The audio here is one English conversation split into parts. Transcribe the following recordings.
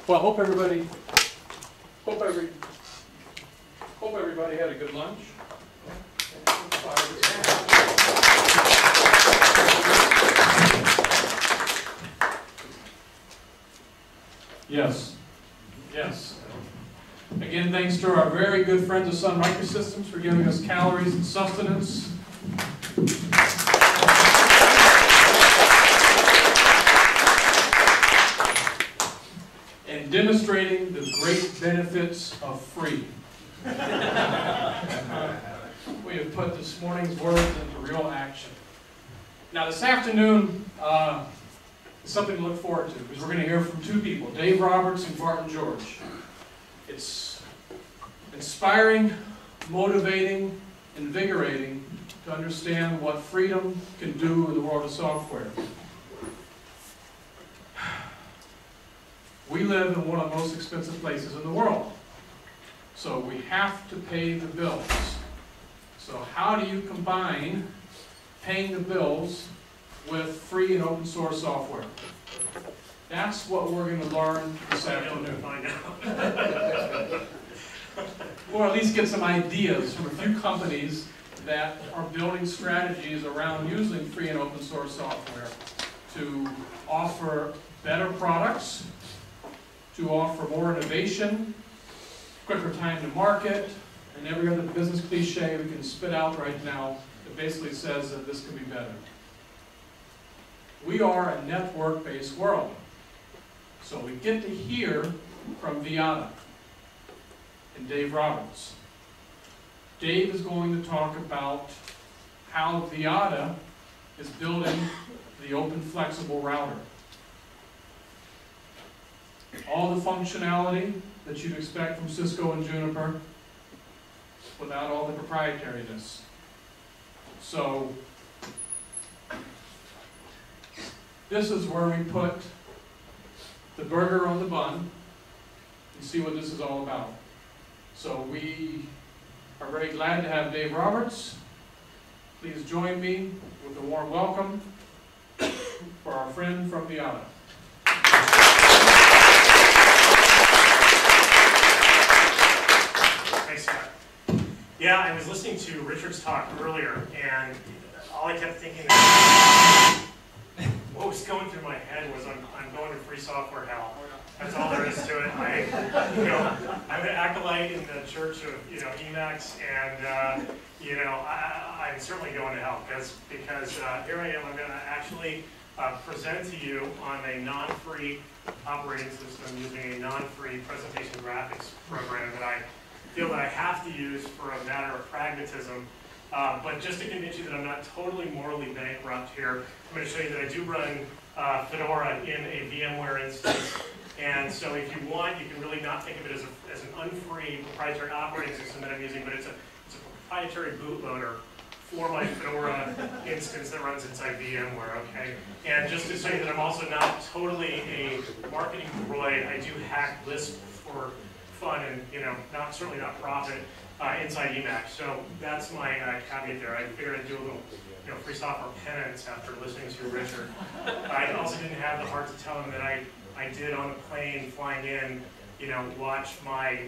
Well, hope everybody had a good lunch. Yes. Yes. Again, thanks to our very good friends of Sun Microsystems for giving us calories and sustenance. And demonstrating the great benefits of free. We have put this morning's words into real action. Now this afternoon is something to look forward to, because we're going to hear from two people, Dave Roberts and Martin George. It's inspiring, motivating, invigorating to understand what freedom can do in the world of software. We live in one of the most expensive places in the world, so we have to pay the bills. So how do you combine paying the bills with free and open source software? That's what we're going to learn this afternoon. Or at least get some ideas from a few companies that are building strategies around using free and open source software to offer better products, to offer more innovation, quicker time to market, and every other business cliche we can spit out right now that basically says that this can be better. We are a network-based world, so we get to hear from Vyatta and Dave Roberts. Dave is going to talk about how Vyatta is building the open flexible router. All the functionality that you'd expect from Cisco and Juniper without all the proprietariness. So this is where we put the burger on the bun and see what this is all about. So we are very glad to have Dave Roberts. Please join me with a warm welcome for our friend from Vyatta. Thanks, Scott. Yeah, I was listening to Richard's talk earlier, and all I kept thinking, what was going through my head was, I'm going to free software hell. That's all there is to it. I'm an acolyte in the church of Emacs, and I'm certainly going to hell because here I am. I'm going to actually present to you on a non-free operating system using a non-free presentation graphics program that I feel that I have to use for a matter of pragmatism. But just to convince you that I'm not totally morally bankrupt here, I'm going to show you that I do run Fedora in a VMware instance. And so if you want, you can really not think of it as an unfree proprietary operating system that I'm using, but it's a proprietary bootloader for my Fedora instance that runs inside VMware, okay? And just to say that I'm also not totally a marketing droid, I do hack Lisp for fun and certainly not profit inside Emacs. So that's my caveat there. I figured I'd do a little free software penance after listening to Richard. I also didn't have the heart to tell him that I did on the plane flying in, watch my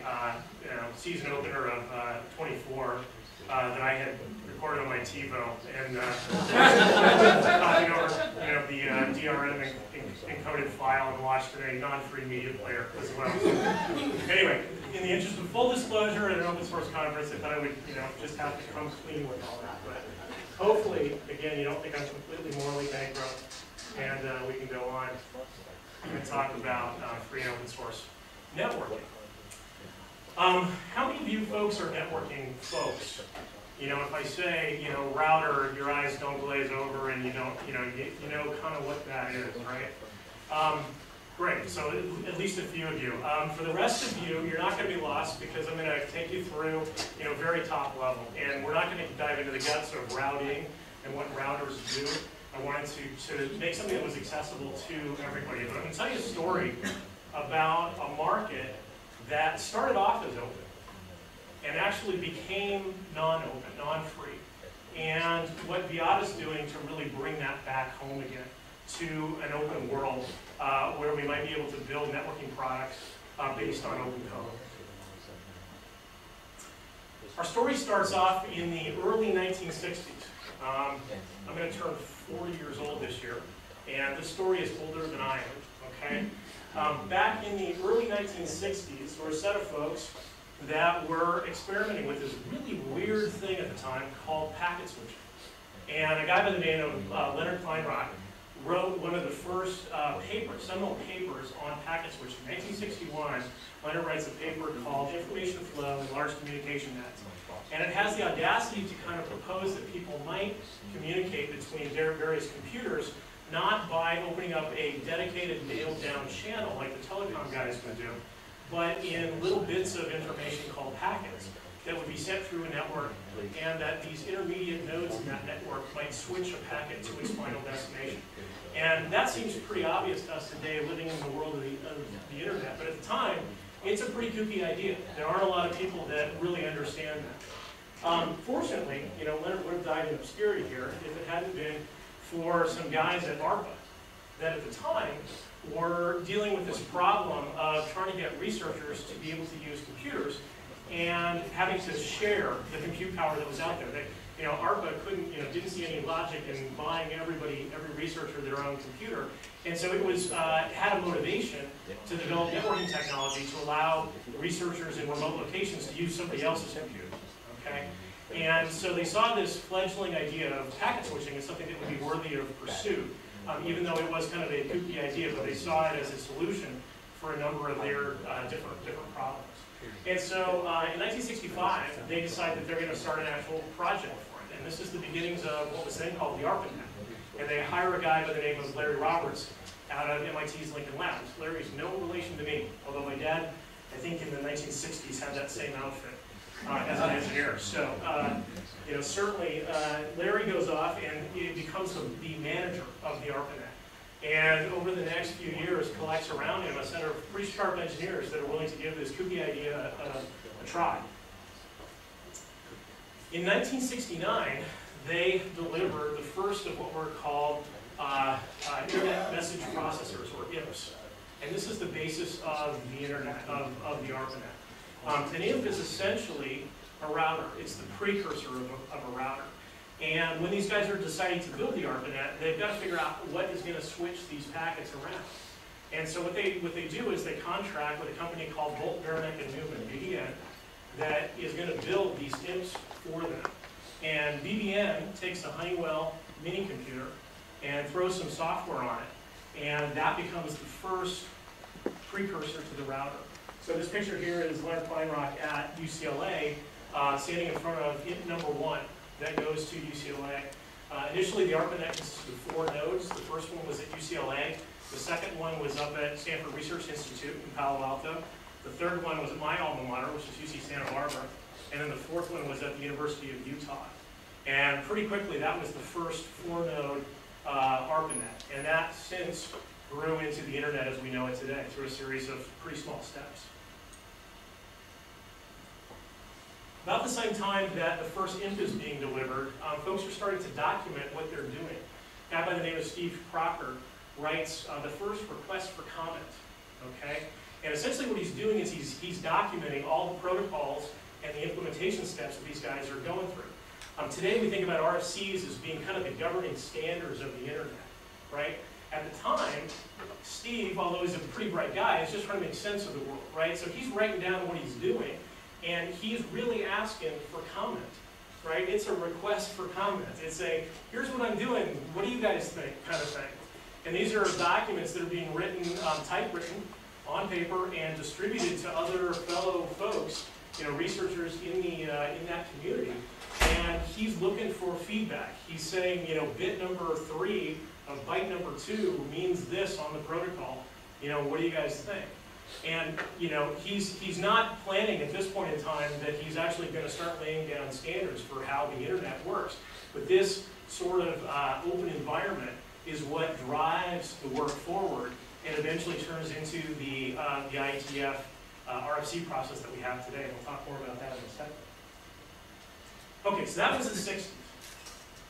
season opener of 24 that I had recorded on my TiVo and copied over the DRM encoded file and watched in a non-free media player as well. Anyway, in the interest of full disclosure at an open source conference, I thought I would just have to come clean with all that. But hopefully, again, you don't think I'm completely morally bankrupt, and we can go on and talk about free and open source networking. How many of you folks are networking folks? If I say, router, your eyes don't glaze over, and you know kind of what that is, right? Great. So at least a few of you. For the rest of you, you're not going to be lost because I'm going to take you through, very top level, and we're not going to dive into the guts of routing and what routers do. I wanted to make something that was accessible to everybody. But I'm going to tell you a story about a market that started off as open and actually became non-open, non-free. And what Vyatta's doing to really bring that back home again. to an open world where we might be able to build networking products based on open code. Our story starts off in the early 1960s. I'm going to turn 40 years old this year, and this story is older than I am, okay? Back in the early 1960s, there were a set of folks that were experimenting with this really weird thing at the time called packet switching. And a guy by the name of Leonard Kleinrock wrote one of the first seminal papers on packet switching. In 1961, Leonard writes a paper called Information Flow in Large Communication Nets. And it has the audacity to kind of propose that people might communicate between their various computers, not by opening up a dedicated nailed-down channel like the telecom guys would do, but in little bits of information called packets that would be sent through a network, and that these intermediate nodes in that network might switch a packet to its final destination. And that seems pretty obvious to us today, living in the world of the internet, but at the time, it's a pretty kooky idea. There aren't a lot of people that really understand that. Fortunately, Leonard would have died in obscurity here if it hadn't been for some guys at ARPA that at the time were dealing with this problem of trying to get researchers to be able to use computers and having to share the compute power that was out there. ARPA didn't see any logic in buying every researcher their own computer, and so it was had a motivation to develop networking technology to allow researchers in remote locations to use somebody else's computer. Okay, and so they saw this fledgling idea of packet switching as something that would be worthy of pursuit, even though it was kind of a kooky idea, but they saw it as a solution for a number of their different problems. And so in 1965, they decide that they're going to start an actual project for it. And this is the beginnings of what was then called the ARPANET. And they hire a guy by the name of Larry Roberts out of MIT's Lincoln Labs. Larry's no relation to me, although my dad, I think in the 1960s, had that same outfit as an engineer. So, certainly Larry goes off and he becomes the manager of the ARPANET. And over the next few years, collects around him a set of pretty sharp engineers that are willing to give this kooky idea a try. In 1969, they delivered the first of what were called Internet Message Processors, or IMPs. And this is the basis of the Internet, of the ARPANET. An IMP is essentially a router. It's the precursor of a router. And when these guys are deciding to build the ARPANET, they've got to figure out what is going to switch these packets around. And so what they do is they contract with a company called Bolt, Beranek & Newman, BBN, that is going to build these IMPs for them. And BBN takes a Honeywell mini computer and throws some software on it. And that becomes the first precursor to the router. So this picture here is Leonard Kleinrock at UCLA, standing in front of IMP number 1. That goes to UCLA. Initially, the ARPANET consisted of 4 nodes. The first one was at UCLA. The second one was up at Stanford Research Institute in Palo Alto. The third one was at my alma mater, which is UC Santa Barbara. And then the fourth one was at the University of Utah. And pretty quickly, that was the first 4-node ARPANET. And that since grew into the internet as we know it today through a series of pretty small steps. About the same time that the first IMP is being delivered, folks are starting to document what they're doing. A guy by the name of Steve Crocker writes the first request for comment, okay? And essentially what he's doing is he's documenting all the protocols and the implementation steps that these guys are going through. Today we think about RFCs as being kind of the governing standards of the internet, right? At the time, Steve, although he's a pretty bright guy, is just trying to make sense of the world, right? So he's writing down what he's doing, and he's really asking for comment, right? It's a request for comment. It's a, here's what I'm doing, what do you guys think, kind of thing. And these are documents that are being written, typewritten, on paper, and distributed to other fellow folks, researchers in that community. And he's looking for feedback. He's saying, bit number 3 of byte number 2 means this on the protocol. What do you guys think? And he's not planning at this point in time that he's actually going to start laying down standards for how the internet works. But this sort of open environment is what drives the work forward and eventually turns into the IETF RFC process that we have today. We'll talk more about that in a second. Okay, so that was the 60s.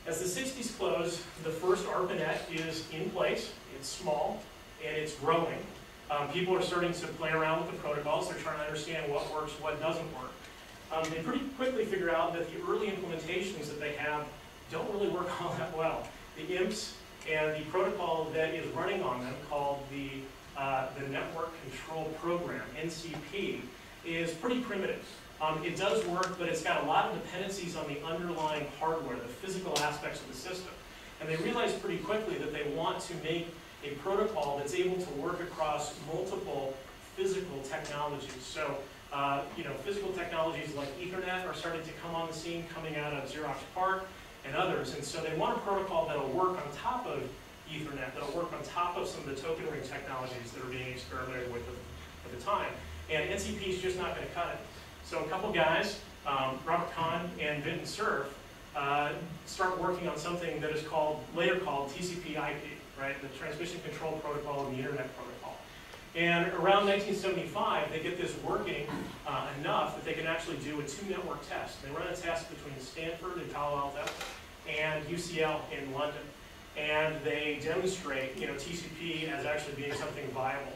As the 60s close, the first ARPANET is in place. It's small, and it's growing. People are starting to play around with the protocols. They're trying to understand what works, what doesn't work. They pretty quickly figure out that the early implementations that they have don't really work all that well. The IMPs and the protocol that is running on them, called the Network Control Program, NCP, is pretty primitive. It does work, but it's got a lot of dependencies on the underlying hardware, the physical aspects of the system. And they realize pretty quickly that they want to make a protocol that's able to work across multiple physical technologies. So, physical technologies like Ethernet are starting to come on the scene, coming out of Xerox PARC and others. And so they want a protocol that'll work on top of Ethernet, that'll work on top of some of the token ring technologies that are being experimented with at the time. And NCP is just not going to cut it. So a couple guys, Robert Kahn and Vinton Cerf, start working on something that is later called TCP/IP, right? The Transmission Control Protocol and the Internet Protocol. And around 1975, they get this working enough that they can actually do a two-network test. They run a test between Stanford in Palo Alto and UCL in London. And they demonstrate, TCP as actually being something viable.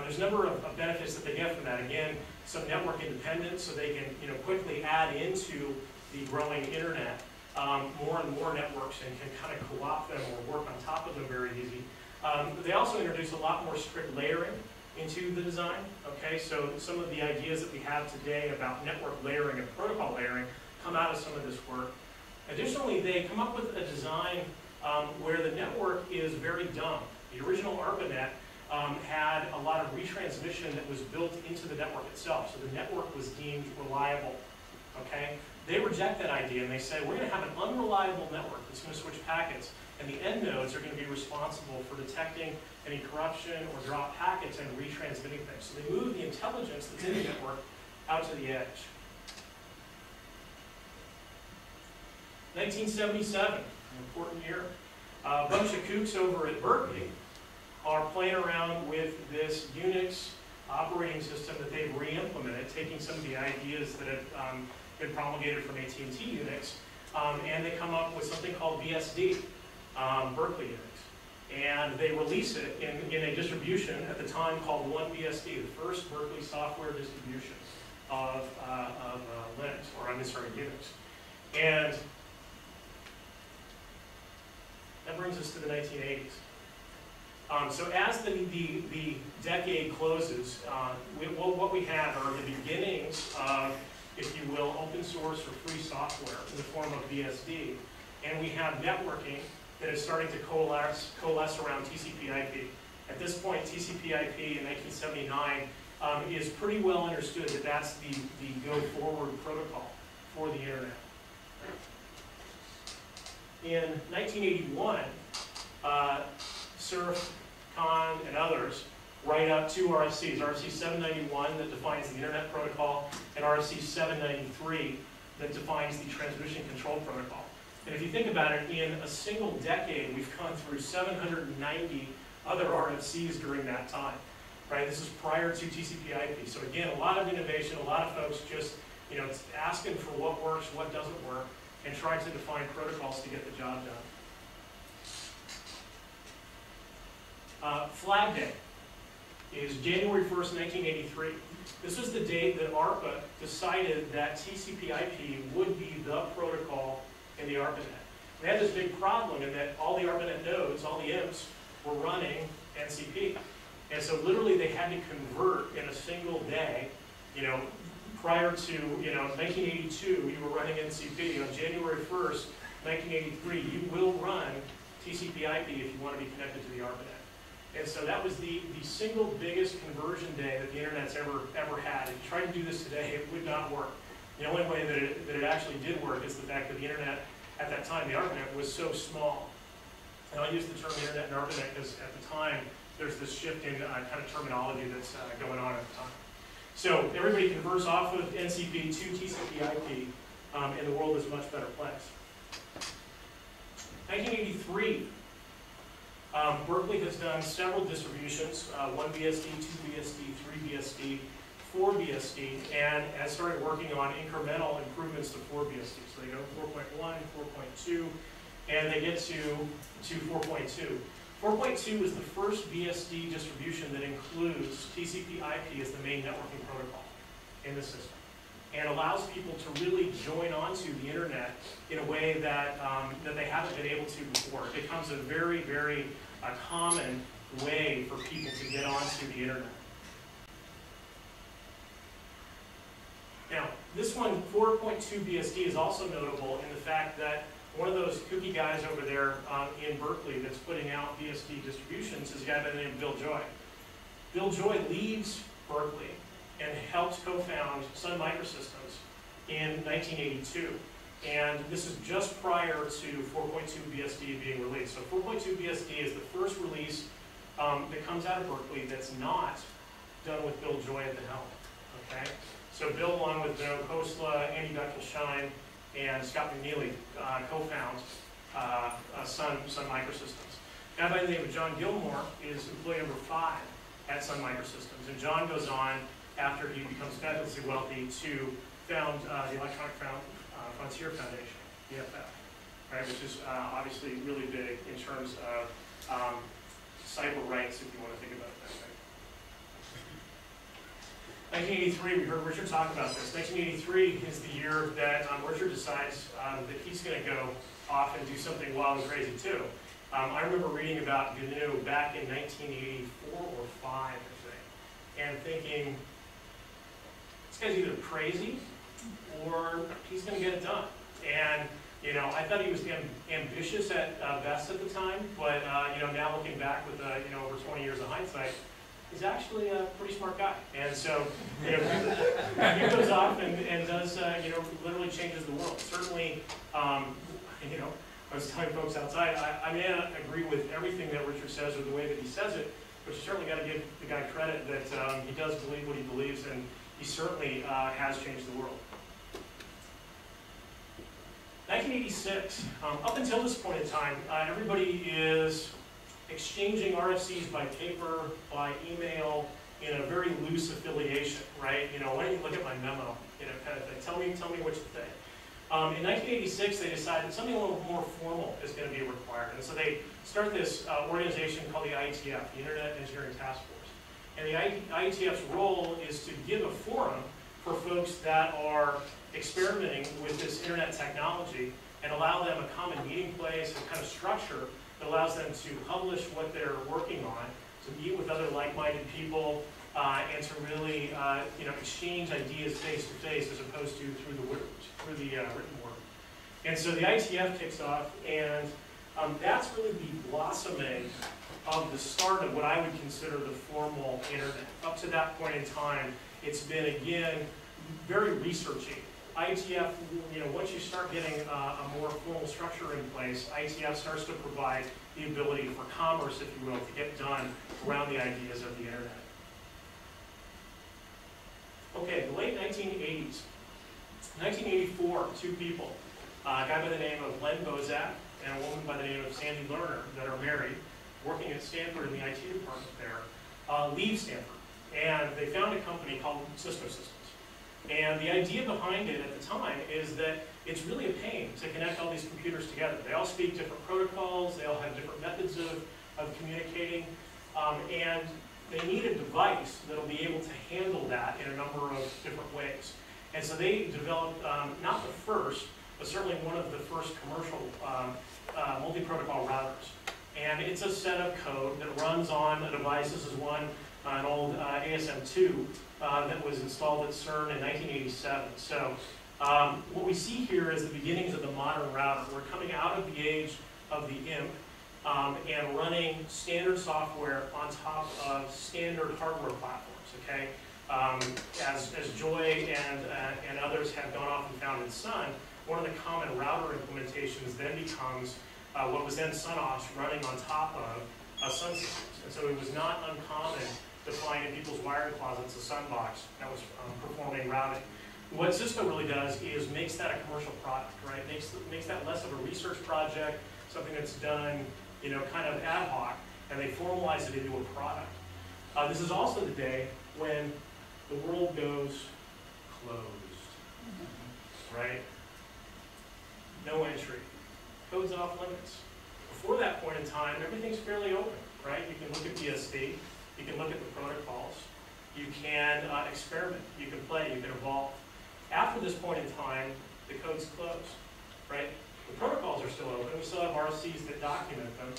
There's a number of benefits that they get from that. Again, some network independence, so they can quickly add into the growing internet more and more networks and can kind of co-opt them or work on top of them very easy. They also introduce a lot more strict layering into the design. Okay, so some of the ideas that we have today about network layering and protocol layering come out of some of this work. Additionally, they come up with a design where the network is very dumb. The original ARPANET had a lot of retransmission that was built into the network itself, so the network was deemed reliable. Okay, they reject that idea and they say we're going to have an unreliable network that's going to switch packets, and the end nodes are going to be responsible for detecting any corruption or drop packets and retransmitting things. So they move the intelligence that's in the network out to the edge. 1977, an important year. A bunch of kooks over at Berkeley are playing around with this Unix operating system that they've re-implemented, taking some of the ideas that have been promulgated from AT&T Unix, and they come up with something called BSD, Berkeley Unix. And they release it in a distribution at the time called OneBSD, the first Berkeley software distribution of Linux, or Unix. And that brings us to the 1980s. So as the decade closes, what we have are the beginnings of, if you will, open source or free software in the form of BSD. And we have networking that is starting to coalesce around TCP/IP. At this point, TCP/IP in 1979 is pretty well understood that that's the go-forward protocol for the internet. In 1981, Cerf, Kahn, and others write up two RFCs, RFC 791 that defines the Internet Protocol, and RFC 793 that defines the Transmission Control Protocol. And if you think about it, in a single decade, we've gone through 790 other RFCs during that time, right? This is prior to TCP/IP. So again, a lot of innovation, a lot of folks just, asking for what works, what doesn't work, and trying to define protocols to get the job done. Flag Day is January 1st, 1983. This was the date that ARPA decided that TCP/IP would be the protocol in the ARPANET. They had this big problem in that all the ARPANET nodes, all the IMPs, were running NCP. And so literally they had to convert in a single day, prior to 1982, you were running NCP. On January 1st, 1983, you will run TCP/IP if you want to be connected to the ARPANET. And so that was the single biggest conversion day that the internet's ever had. If you tried to do this today, it would not work. The only way that it actually did work is the fact that the internet, at that time, the ARPANET was so small. And I'll use the term internet and ARPANET because at the time, there's this shift in kind of terminology that's going on at the time. So everybody converts off of NCP to TCP/IP, and the world is a much better place. 1983, Berkeley has done several distributions, 1BSD, 2BSD, 3BSD, 4BSD, and has started working on incremental improvements to 4BSD. So they go 4.1, 4.2, and they get to 4.2. 4.2 is the first BSD distribution that includes TCP/IP as the main networking protocol in the system, and allows people to really join onto the internet in a way that, that they haven't been able to before. It becomes a very, very common way for people to get onto the internet. Now, this one, 4.2 BSD, is also notable in the fact that one of those kooky guys over there in Berkeley that's putting out BSD distributions is a guy by the name of Bill Joy. Bill Joy leaves Berkeley and helps co-found Sun Microsystems in 1982. And this is just prior to 4.2 BSD being released. So 4.2 BSD is the first release that comes out of Berkeley that's not done with Bill Joy at the helm. Okay? So Bill, along with Joe Kosla, Andy Bechtel-Schein, and Scott McNeely, co-found Sun Microsystems. A guy by the name of John Gilmore is employee number 5 at Sun Microsystems. And John goes on, after he becomes fabulously wealthy, to found the Electronic Frontier Foundation, EFF, right, which is obviously really big in terms of cyber rights, if you want to think about it that way. 1983, we heard Richard talk about this. 1983 is the year that Richard decides that he's going to go off and do something wild and crazy too. I remember reading about GNU back in 1984 or 5, I think, and thinking, this guy's either crazy or he's going to get it done. And you know, I thought he was ambitious at best at the time, but you know, now looking back with you know, over 20 years of hindsight, he's actually a pretty smart guy. And so, you know, he goes off and does, you know, literally changes the world. Certainly, you know, I was telling folks outside, I may not agree with everything that Richard says or the way that he says it, but you certainly got to give the guy credit that he does believe what he believes, and he certainly has changed the world. 1986, up until this point in time, everybody is exchanging RFCs by paper, by email, in a very loose affiliation, right? You know, why don't you look at my memo, you know, kind of thing. Tell me what you think. In 1986, they decided something a little more formal is going to be required, and so they start this organization called the IETF, the Internet Engineering Task Force. And the IETF's role is to give a forum for folks that are experimenting with this internet technology and allow them a common meeting place and kind of structure that allows them to publish what they're working on, to meet with other like-minded people, and to really you know, exchange ideas face-to-face as opposed to through the written word. And so the IETF kicks off, and that's really the blossoming of the start of what I would consider the formal internet. Up to that point in time, it's been, again, very researchy. IETF, you know, once you start getting a more formal structure in place, IETF starts to provide the ability for commerce, if you will, to get done around the ideas of the internet. Okay, the late 1980s. 1984, 2 people, a guy by the name of Len Bozak and a woman by the name of Sandy Lerner, that are married, working at Stanford in the IT department there, leave Stanford. And they found a company called Cisco Systems. And the idea behind it at the time is that it's really a pain to connect all these computers together. They all speak different protocols, they all have different methods of communicating, and they need a device that will be able to handle that in a number of different ways. And so they developed, not the first, but certainly one of the first commercial multi-protocol routers. And it's a set of code that runs on a device. This is one, an old ASM2 that was installed at CERN in 1987. So what we see here is the beginnings of the modern router. We're coming out of the age of the IMP and running standard software on top of standard hardware platforms, okay? As Joy and others have gone off and founded Sun, one of the common router implementations then becomes what was then SunOps running on top of Sun systems. And so it was not uncommon to find in people's wiring closets a Sunbox that was performing routing. What Cisco really does is makes that a commercial product, right? Makes that less of a research project, something that's done, you know, kind of ad hoc, and they formalize it into a product. This is also the day when the world goes closed, right? No entry. code's off limits. Before that point in time, everything's fairly open, right? You can look at BSD, you can look at the protocols, you can experiment, you can play, you can evolve. After this point in time, the code's closed, right? The protocols are still open, we still have RCs that document them,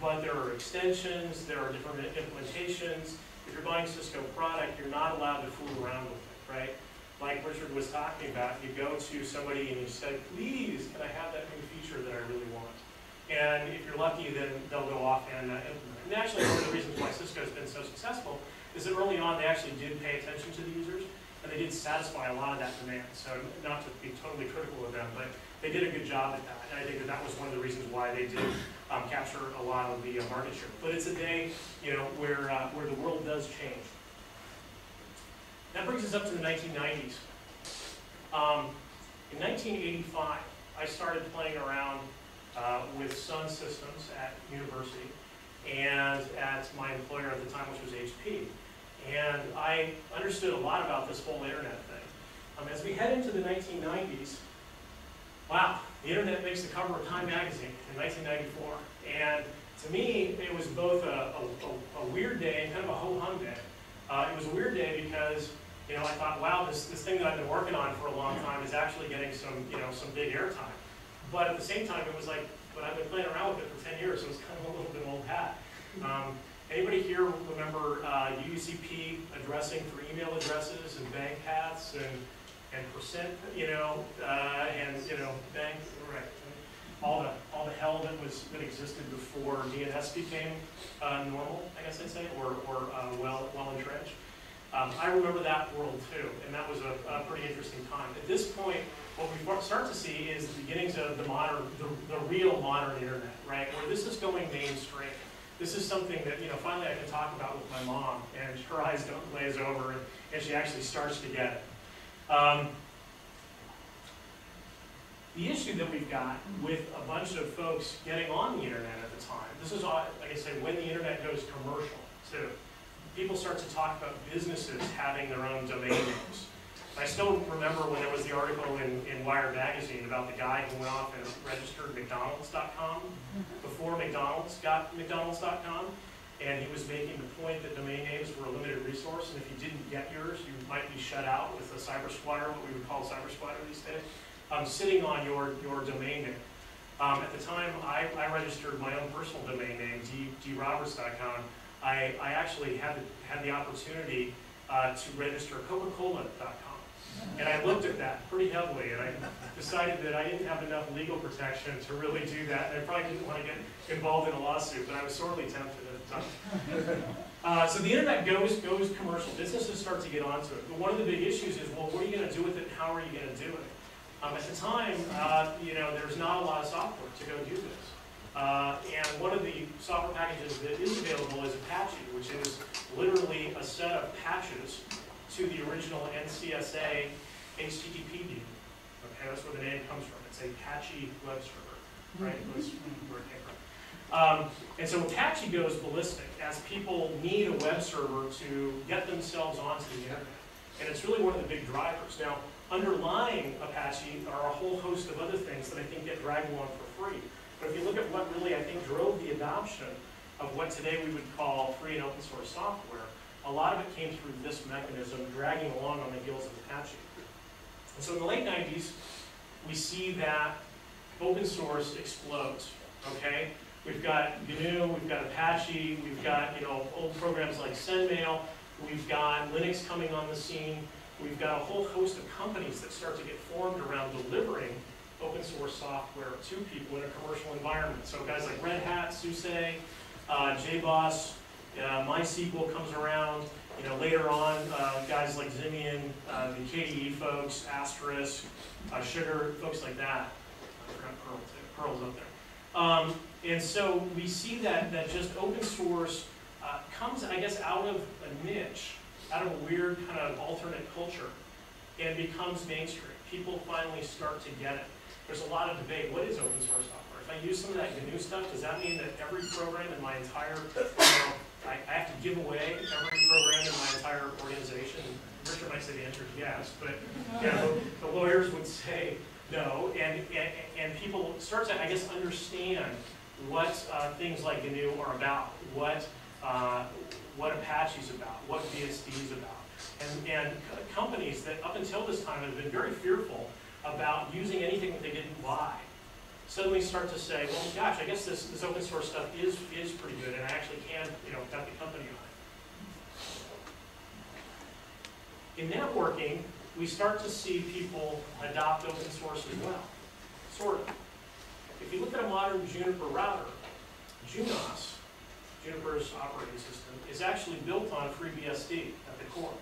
but there are extensions, there are different implementations. If you're buying Cisco product, you're not allowed to fool around with it, right? Like Richard was talking about, you go to somebody and you say, please, can I have that new feature that I really want? And if you're lucky, then they'll go off and implement it. And actually, one of the reasons why Cisco's been so successful is that early on, they actually did pay attention to the users, and they did satisfy a lot of that demand. So not to be totally critical of them, but they did a good job at that. And I think that that was one of the reasons why they did capture a lot of the market share. But it's a day, where the world does change. That brings us up to the 1990s. In 1985, I started playing around with Sun Systems at university and at my employer at the time, which was HP. And I understood a lot about this whole internet thing. As we head into the 1990s, wow, the internet makes the cover of Time magazine in 1994. And to me, it was both a weird day and kind of a ho-hum day. It was a weird day because I thought, wow, this thing that I've been working on for a long time is actually getting some big airtime. But at the same time, it was like, but I've been playing around with it for 10 years, so it's kind of a little bit old hat. Anybody here remember UCP addressing for email addresses and bank paths and percent, bank, right? All the hell that existed before DNS became normal, I guess I'd say, or well entrenched. I remember that world too, and that was a pretty interesting time. At this point, what we start to see is the beginnings of the real modern internet, right? Where this is going mainstream. This is something that finally I can talk about with my mom, and her eyes don't glaze over, and she actually starts to get it. The issue that we've got with a bunch of folks getting on the internet at the time, this is, like I say, when the internet goes commercial too. People start to talk about businesses having their own domain names. I still remember when there was the article in Wired magazine about the guy who went off and registered McDonald's.com before McDonald's got McDonald's.com, and he was making the point that domain names were a limited resource, and if you didn't get yours, you might be shut out with a cyber squatter, what we would call cyber squatter these days, sitting on your domain name. At the time, I registered my own personal domain name, droberts.com. I actually had the opportunity to register Coca-Cola.com. And I looked at that pretty heavily, and I decided that I didn't have enough legal protection to really do that, and I probably didn't want to get involved in a lawsuit, but I was sorely tempted at the time. So the internet goes commercial. Businesses start to get onto it. But one of the big issues is, well, what are you going to do with it, and how are you going to do it? At the time, there's not a lot of software to go do this. And one of the software packages that is available is Apache, which is literally a set of patches to the original NCSA HTTP DB. Okay, that's where the name comes from. It's a Apache web server, right? That's where it came from. And so Apache goes ballistic as people need a web server to get themselves onto the internet. And it's really one of the big drivers. Now, underlying Apache are a whole host of other things that I think get dragged along for free. But if you look at what really, I think, drove the adoption of what today we would call free and open source software, a lot of it came through this mechanism, dragging along on the heels of Apache. And so in the late 90s, we see that open source explodes, okay? We've got GNU, we've got Apache, we've got old programs like SendMail, we've got Linux coming on the scene, we've got a whole host of companies that start to get formed around delivering open source software to people in a commercial environment. So guys like Red Hat, SUSE, JBoss, MySQL comes around. Later on, guys like Ximian, the KDE folks, Asterisk, Sugar, folks like that. I forgot Perl too. Perl's up there. And so we see that just open source comes, I guess, out of a niche, out of a weird kind of alternate culture, and becomes mainstream. People finally start to get it. There's a lot of debate. What is open source software? If I use some of that GNU stuff, does that mean that every program in my entire, I have to give away every program in my entire organization? Richard might say the answer is yes, but the lawyers would say, know, and people start to, I guess, understand what things like GNU are about, what Apache's about, what BSD is about. And companies that up until this time have been very fearful about using anything that they didn't buy suddenly start to say, well, gosh, I guess this open source stuff is pretty good, and I actually can, bet the company on it. In networking, we start to see people adopt open source as well, sort of. If you look at a modern Juniper router, Junos, Juniper's operating system, is actually built on FreeBSD at the core.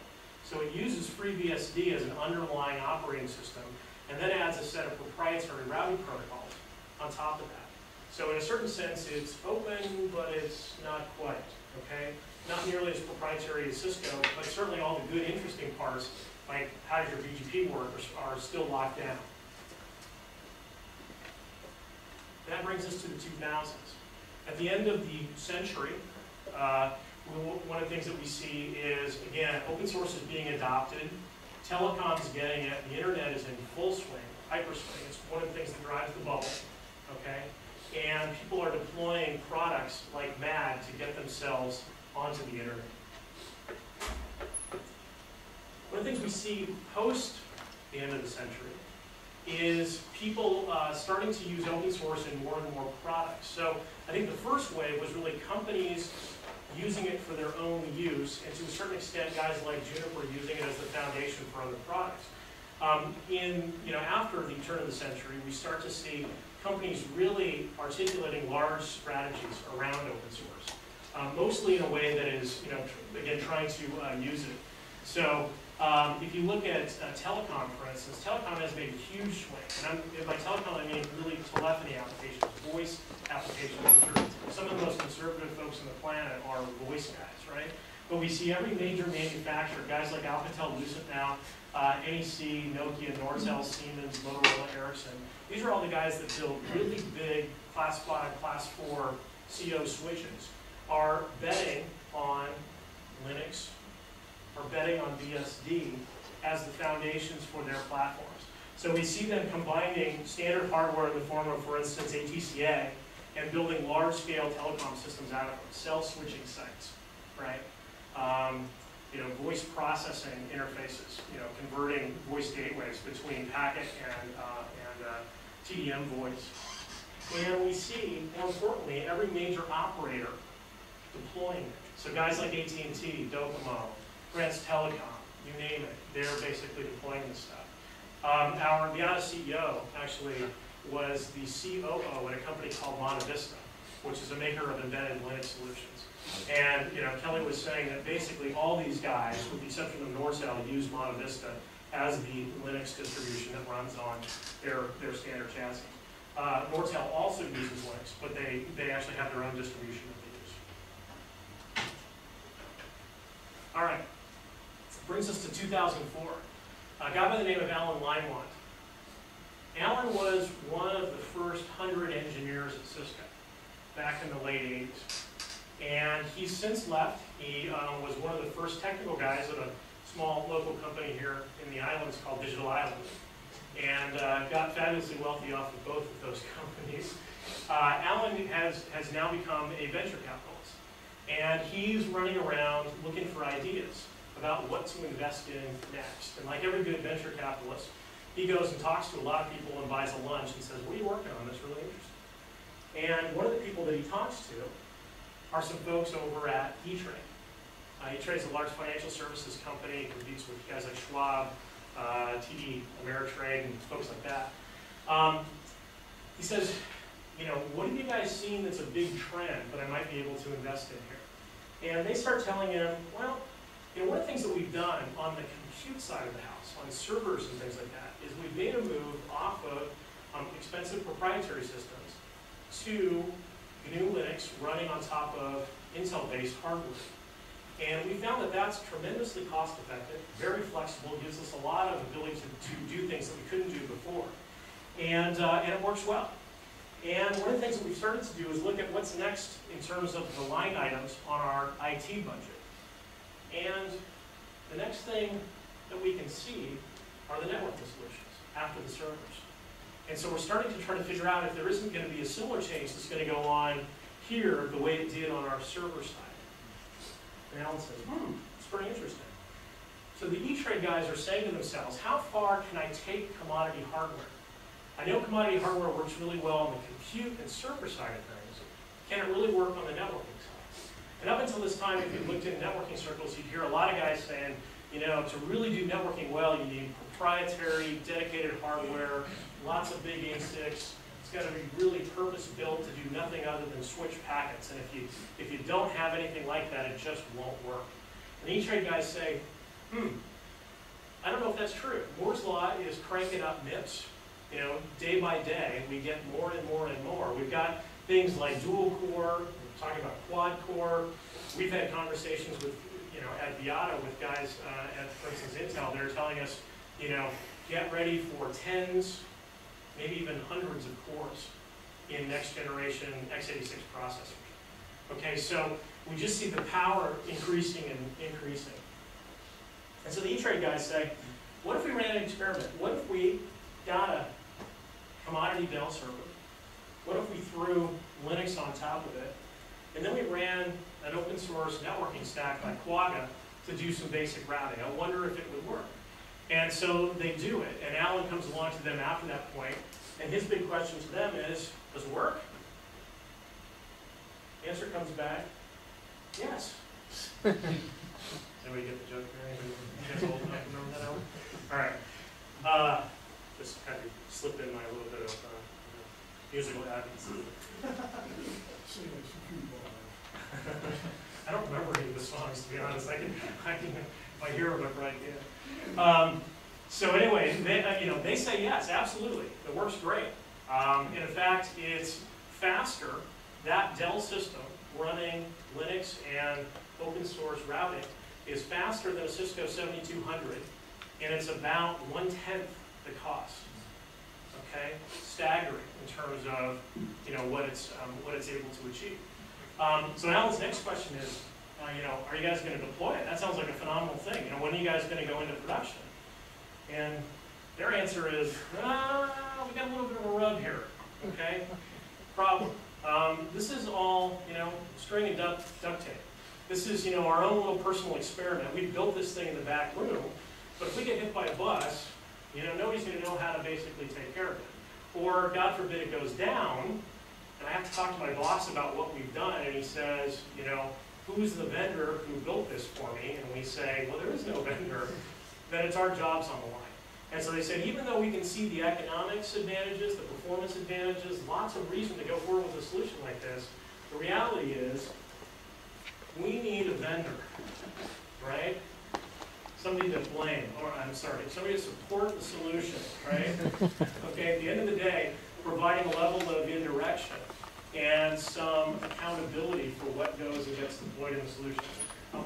So it uses FreeBSD as an underlying operating system, and then adds a set of proprietary routing protocols on top of that. So in a certain sense, it's open, but it's not quite, okay? Not nearly as proprietary as Cisco, but certainly all the good, interesting parts, like how does your BGP work, are still locked down. That brings us to the 2000s. At the end of the century, one of the things that we see is, again, open source is being adopted, telecom's getting it, the internet is in full swing, hyperswing. It's one of the things that drives the bubble, okay? And people are deploying products like mad to get themselves onto the internet. One of the things we see post the end of the century is people starting to use open source in more and more products. So I think the first wave was really companies using it for their own use, and to a certain extent, guys like Juniper using it as the foundation for other products. After the turn of the century, we start to see companies really articulating large strategies around open source, mostly in a way that is, again, trying to use it. So if you look at telecom, for instance, telecom has made a huge swing. And by telecom, I mean really telephony applications, voice applications, which are some of the most conservative folks on the planet are voice guys, right? But we see every major manufacturer, guys like Alcatel, Lucent now, NEC, Nokia, Nortel, Siemens, Motorola, Ericsson. These are all the guys that build really big class 5, class 4 CO switches, are betting on Linux, are betting on BSD as the foundations for their platforms. So we see them combining standard hardware in the form of, for instance, ATCA, and building large-scale telecom systems out of them, cell switching sites, right? Voice processing interfaces, converting voice gateways between packet and TDM voice. And we see, more importantly, every major operator deploying it. So guys like AT&T, Docomo, France Telecom, you name it, they're basically deploying this stuff. Our Vyatta CEO actually was the COO at a company called Monte Vista, which is a maker of embedded Linux solutions. And Kelly was saying that basically all these guys, with the exception of Nortel, use Monte Vista as the Linux distribution that runs on their standard chassis. Nortel also uses Linux, but they actually have their own distribution that they use. All right, brings us to 2004. A guy by the name of Alan Limewand. Alan was one of the first 100 engineers at Cisco back in the late 80s. And he's since left. He was one of the first technical guys at a small local company here in the islands called Digital Island. And got fabulously wealthy off of both of those companies. Alan has now become a venture capitalist. And he's running around looking for ideas about what to invest in next. And like every good venture capitalist, he goes and talks to a lot of people and buys a lunch and says, what are you working on that's really interesting? And one of the people that he talks to are some folks over at E-Trade. E-Trade is a large financial services company, competes with guys like Schwab, TD Ameritrade, and folks like that. He says, what have you guys seen that's a big trend that I might be able to invest in here? And they start telling him, well, one of the things that we've done on the compute side of the house, on servers and things like that, is we've made a move off of expensive proprietary systems to GNU Linux running on top of Intel-based hardware. And we found that that's tremendously cost-effective, very flexible, gives us a lot of ability to do things that we couldn't do before. And it works well. And one of the things that we've started to do is look at what's next in terms of the line items on our IT budget. And the next thing that we can see are the networking solutions after the servers. And so we're starting to try to figure out if there isn't going to be a similar change that's going to go on here the way it did on our server side. And Alan says, it's pretty interesting. So the E-Trade guys are saying to themselves, how far can I take commodity hardware? I know commodity hardware works really well on the compute and server side of things. Can it really work on the networking side? And up until this time, if you looked in networking circles, you'd hear a lot of guys saying, you know, to really do networking well, you need proprietary, dedicated hardware, lots of big ASICs. It's got to be really purpose-built to do nothing other than switch packets. And if you don't have anything like that, it just won't work. And E-Trade guys say, I don't know if that's true. Moore's Law is cranking up MIPS. You know, day by day, we get more and more and more. We've got things like dual core, we're talking about quad core. We've had conversations with, you know, at Vyatta with guys at, for instance, Intel. They're telling us, you know, get ready for tens, maybe even hundreds of cores in next generation x86 processors. Okay, so we just see the power increasing and increasing. And so the E-Trade guys say, what if we ran an experiment? What if we got a commodity Dell server? What if we threw Linux on top of it? And then we ran an open source networking stack like Quagga to do some basic routing. I wonder if it would work. And so they do it. And Alan comes along to them after that point, and his big question to them is, does it work? The answer comes back, yes. Anybody get the joke there? You guys old enough to remember that, Alan? All right. Just kind of slipped in my little bit of musical advocacy. I don't remember any of the songs, to be honest. I can if I hear them, I probably can. So anyway, they say yes, absolutely. It works great. And in fact, it's faster. That Dell system running Linux and open source routing is faster than a Cisco 7200, and it's about 1/10 the cost. Okay, staggering in terms of what it's able to achieve. So Alan's next question is, are you guys going to deploy it? That sounds like a phenomenal thing. When are you guys going to go into production? And their answer is, we got a little bit of a rub here. Okay, problem. This is all string and duct tape. This is our own little personal experiment. We built this thing in the back room, but if we get hit by a bus, nobody's going to know how to basically take care of it. Or, God forbid, it goes down, and I have to talk to my boss about what we've done, and he says, who's the vendor who built this for me? And we say, well, there is no vendor. Then it's our jobs on the line. And so they said, even though we can see the economics advantages, the performance advantages, lots of reason to go forward with a solution like this, the reality is we need a vendor, right? Somebody to blame, or I'm sorry, somebody to support the solution, right? Okay, at the end of the day, providing a level of indirection and some accountability for what goes and gets deployed in the solution.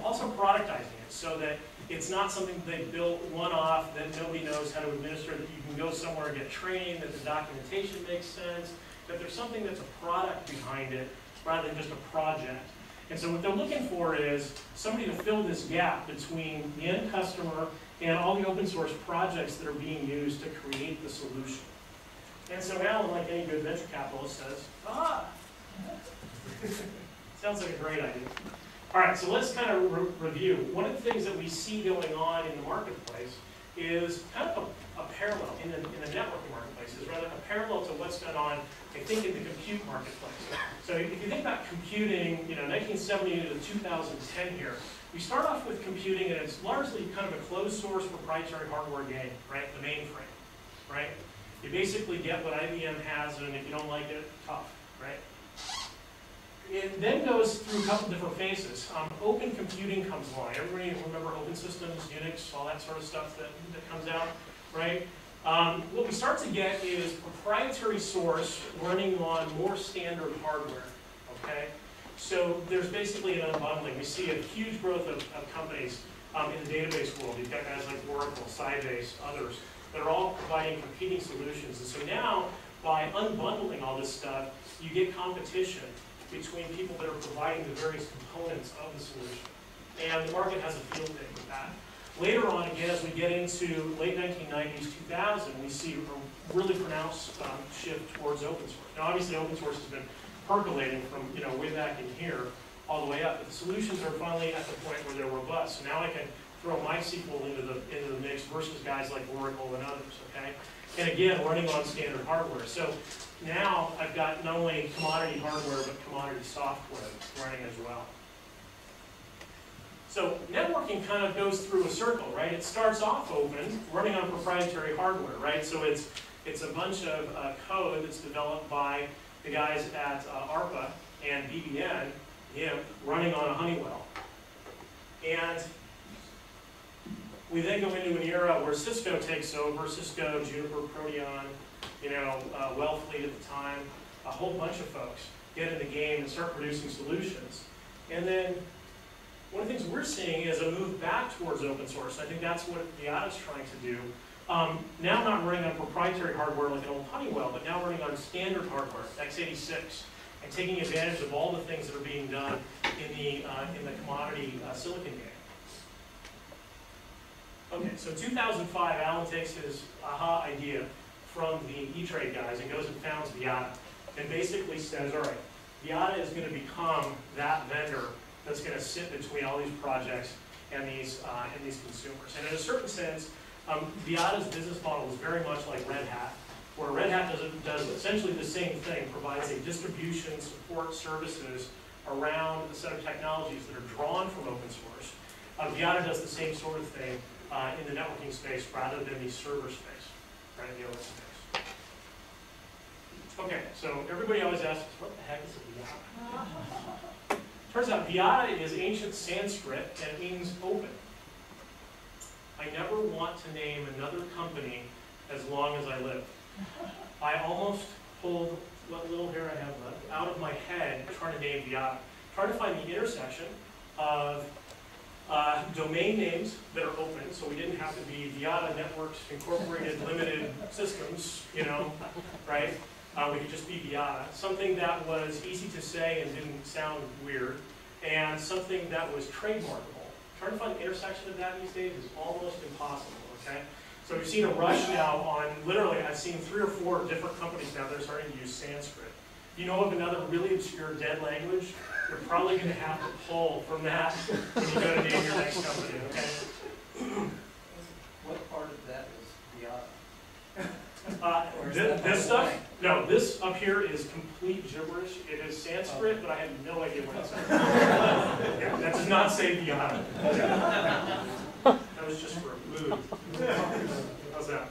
Also productizing it so that it's not something they built one-off that nobody knows how to administer, that you can go somewhere and get trained, that the documentation makes sense, that there's something that's a product behind it rather than just a project. And so what they're looking for is somebody to fill this gap between the end customer and all the open source projects that are being used to create the solution. And so Alan, like any good venture capitalist, says, sounds like a great idea. All right, so let's kind of review. One of the things that we see going on in the marketplace is kind of a parallel, in the networking marketplace, is rather a parallel to what's going on, I think, in the compute marketplace. So if you think about computing, 1970 to 2010 here, we start off with computing, and it's largely kind of a closed source proprietary hardware game, right? The mainframe, right? You basically get what IBM has, and if you don't like it, tough, right? It then goes through a couple different phases. Open computing comes along. Everybody remember open systems, Unix, all that sort of stuff that comes out, right? What we start to get is proprietary source running on more standard hardware, okay? So there's basically an unbundling. We see a huge growth of companies in the database world. You've got guys like Oracle, Sybase, others, that are all providing competing solutions. And so now, by unbundling all this stuff, you get competition between people that are providing the various components of the solution. And the market has a field day with that. Later on, again, as we get into late 1990s, 2000, we see a really pronounced shift towards open source. Now, obviously, open source has been percolating from way back in here all the way up, but the solutions are finally at the point where they're robust. So now I can throw MySQL into the mix versus guys like Oracle and others, okay? And again, running on standard hardware. So now I've got not only commodity hardware, but commodity software running as well. So networking kind of goes through a circle, right? It starts off open, running on proprietary hardware, right? So it's a bunch of code that's developed by the guys at ARPA and BBN, running on a Honeywell. And we then go into an era where Cisco takes over, Cisco, Juniper, Proteon, Wellfleet at the time, a whole bunch of folks get in the game and start producing solutions. And then one of the things we're seeing is a move back towards open source. I think that's what Vyatta's trying to do. Now not running on proprietary hardware like an old Honeywell, but now running on standard hardware, x86, and taking advantage of all the things that are being done in the commodity silicon game. Okay, so 2005, Alan takes his aha idea from the E-Trade guys and goes and founds Vyatta, and basically says, all right, Vyatta is going to become that vendor that's going to sit between all these projects and these consumers. And in a certain sense, Vyatta's business model is very much like Red Hat, where Red Hat does essentially the same thing, provides a distribution support services around a set of technologies that are drawn from open source. Vyatta does the same sort of thing in the networking space rather than the server space, right, the OS space. Okay, so everybody always asks, what the heck is a Vyatta? Turns out Vyatta is ancient Sanskrit and it means open. I never want to name another company as long as I live. I almost pulled what little hair I have left out of my head trying to name Vyatta. Trying to find the intersection of domain names that are open, so we didn't have to be Vyatta Networks Incorporated Limited Systems, right? We could just be Vyatta. Something that was easy to say and didn't sound weird, and something that was trademarkable. Trying to find the intersection of that these days is almost impossible, okay? So we've seen a rush now on, literally, I've seen 3 or 4 different companies now that are starting to use Sanskrit. If you know of another really obscure dead language, you're probably going to have to pull from that when you go to name your next company, okay? What part of that is Vyatta? This stuff? No, this up here is complete gibberish. It is Sanskrit, but I have no idea what it says. Yeah, that does not say Vyatta. That was just for a mood. How's that?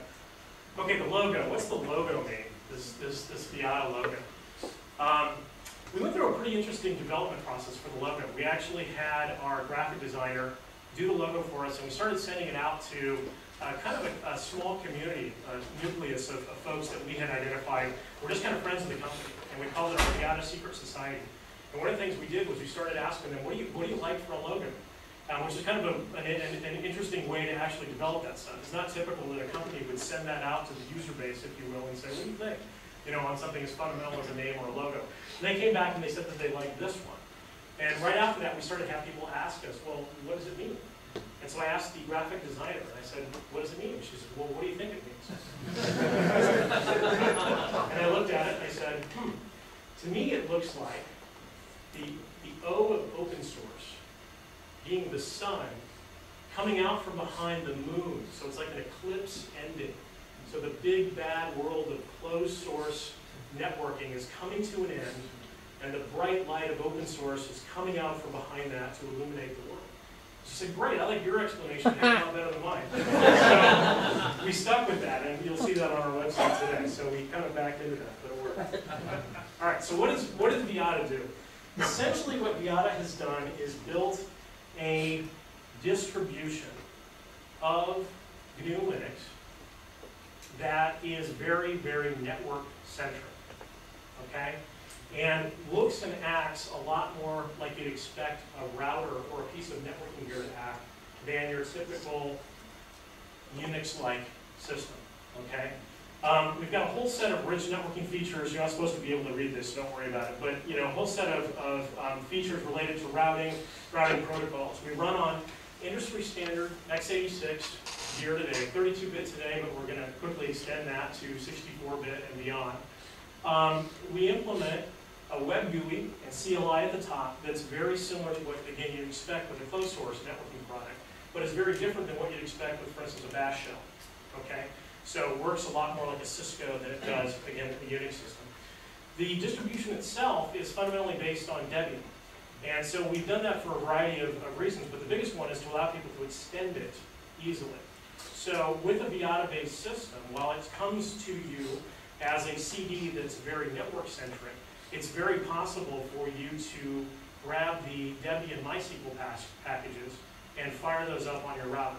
Okay, the logo. What's the logo mean? This Vyatta logo. We went through a pretty interesting development process for the logo. We actually had our graphic designer do the logo for us, and we started sending it out to kind of a small community, a nucleus of folks that we had identified. We're just kind of friends of the company, and we called it our Vyatta Secret Society. And one of the things we did was we started asking them, what do you like for a logo? Which is kind of an interesting way to actually develop that stuff. It's not typical that a company would send that out to the user base, if you will, and say, what do you think? On something as fundamental as a name or a logo. And they came back and they said that they liked this one. And right after that, we started to have people ask us, well, what does it mean? And so I asked the graphic designer, and I said, what does it mean? And she said, well, what do you think it means? And I looked at it and I said, to me it looks like the O of open source being the sun coming out from behind the moon. So it's like an eclipse ending. So the big bad world of closed source networking is coming to an end, and the bright light of open source is coming out from behind that to illuminate the world. She said, great, I like your explanation, a lot better than mine. So we stuck with that, and you'll see that on our website today. So we kind of backed into that, but it worked. All right, so what does Vyatta do? Essentially what Vyatta has done is built a distribution of GNU Linux that is very, very network-centric, okay? And looks and acts a lot more like you'd expect a router or a piece of networking gear to act than your typical Unix-like system, okay? We've got a whole set of rich networking features. You're not supposed to be able to read this, so don't worry about it. But a whole set of features related to routing protocols. We run on industry standard x86 here today, 32-bit today, but we're going to quickly extend that to 64-bit and beyond. We implement a web GUI and CLI at the top that's very similar to what, again, you'd expect with a closed source networking product, but it's very different than what you'd expect with, for instance, a bash shell. Okay? So it works a lot more like a Cisco than it does, again, a Unix system. The distribution itself is fundamentally based on Debian. And so we've done that for a variety of reasons, but the biggest one is to allow people to extend it easily. So with a Vyatta-based system, while it comes to you as a CD that's very network-centric, it's very possible for you to grab the Debian MySQL packages and fire those up on your router,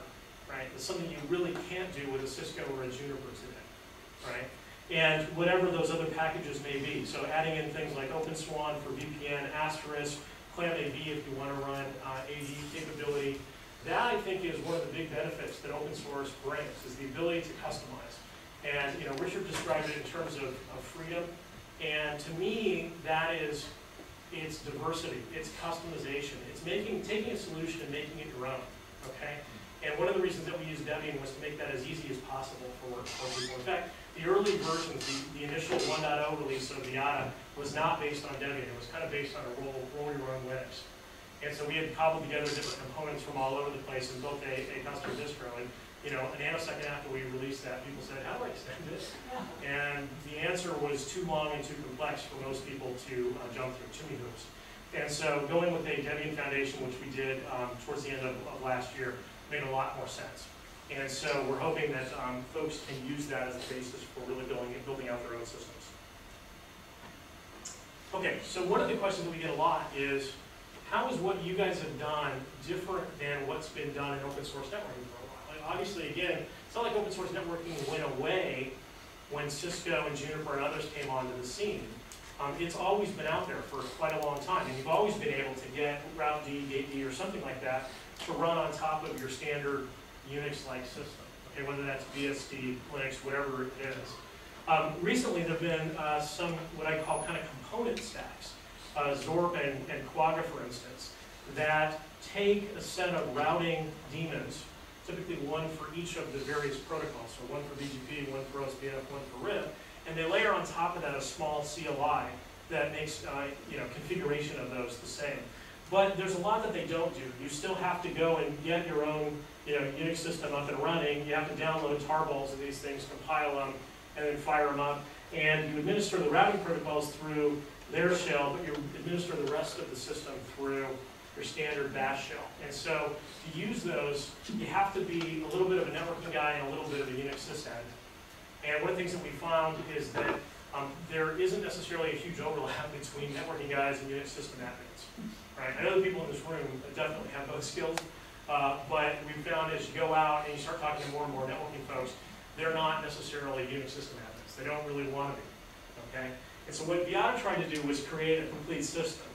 right? It's something you really can't do with a Cisco or a Juniper today, right? And whatever those other packages may be. So adding in things like OpenSwan for VPN, Asterisk, ClamAV if you want to run AD capability. That, I think, is one of the big benefits that open source brings, is the ability to customize. And Richard described it in terms of freedom. And to me, that is, it's diversity, it's customization. It's taking a solution and making it your own, okay? And one of the reasons that we used Debian was to make that as easy as possible for people. In fact, the early versions, the initial 1.0 release of Vyatta was not based on Debian. It was kind of based on a roll your own Linux. And so we had cobbled together different components from all over the place and built a custom distro. And a nanosecond after we released that, people said, how do I extend this? And the answer was too long and too complex for most people to jump through, too many hoops. And so going with a Debian foundation, which we did towards the end of last year, made a lot more sense. And so we're hoping that folks can use that as a basis for really building out their own systems. Okay, so one of the questions that we get a lot is, how is what you guys have done different than what's been done in open source networking for a while? And obviously, again, it's not like open source networking went away when Cisco and Juniper and others came onto the scene. It's always been out there for quite a long time, and you've always been able to get Route D, Gate D, or something like that to run on top of your standard Unix-like system, okay, whether that's BSD, Linux, whatever it is. Recently, there have been some what I call kind of component stacks, Zorp and Quagga, for instance, that take a set of routing daemons, typically one for each of the various protocols, so one for BGP, one for OSPF, one for RIP, and they layer on top of that a small CLI that makes configuration of those the same. But there's a lot that they don't do. You still have to go and get your own Unix system up and running. You have to download tarballs of these things, compile them, and then fire them up. And you administer the routing protocols through their shell, but you administer the rest of the system through your standard bash shell. And so to use those, you have to be a little bit of a networking guy and a little bit of a Unix sysadmin. And one of the things that we found is that there isn't necessarily a huge overlap between networking guys and Unix system admins. Right? I know the people in this room definitely have those skills, but we found as you go out and you start talking to more and more networking folks, they're not necessarily Unix system admins. They don't really want to be. Okay? And so what Vyatta tried to do was create a complete system,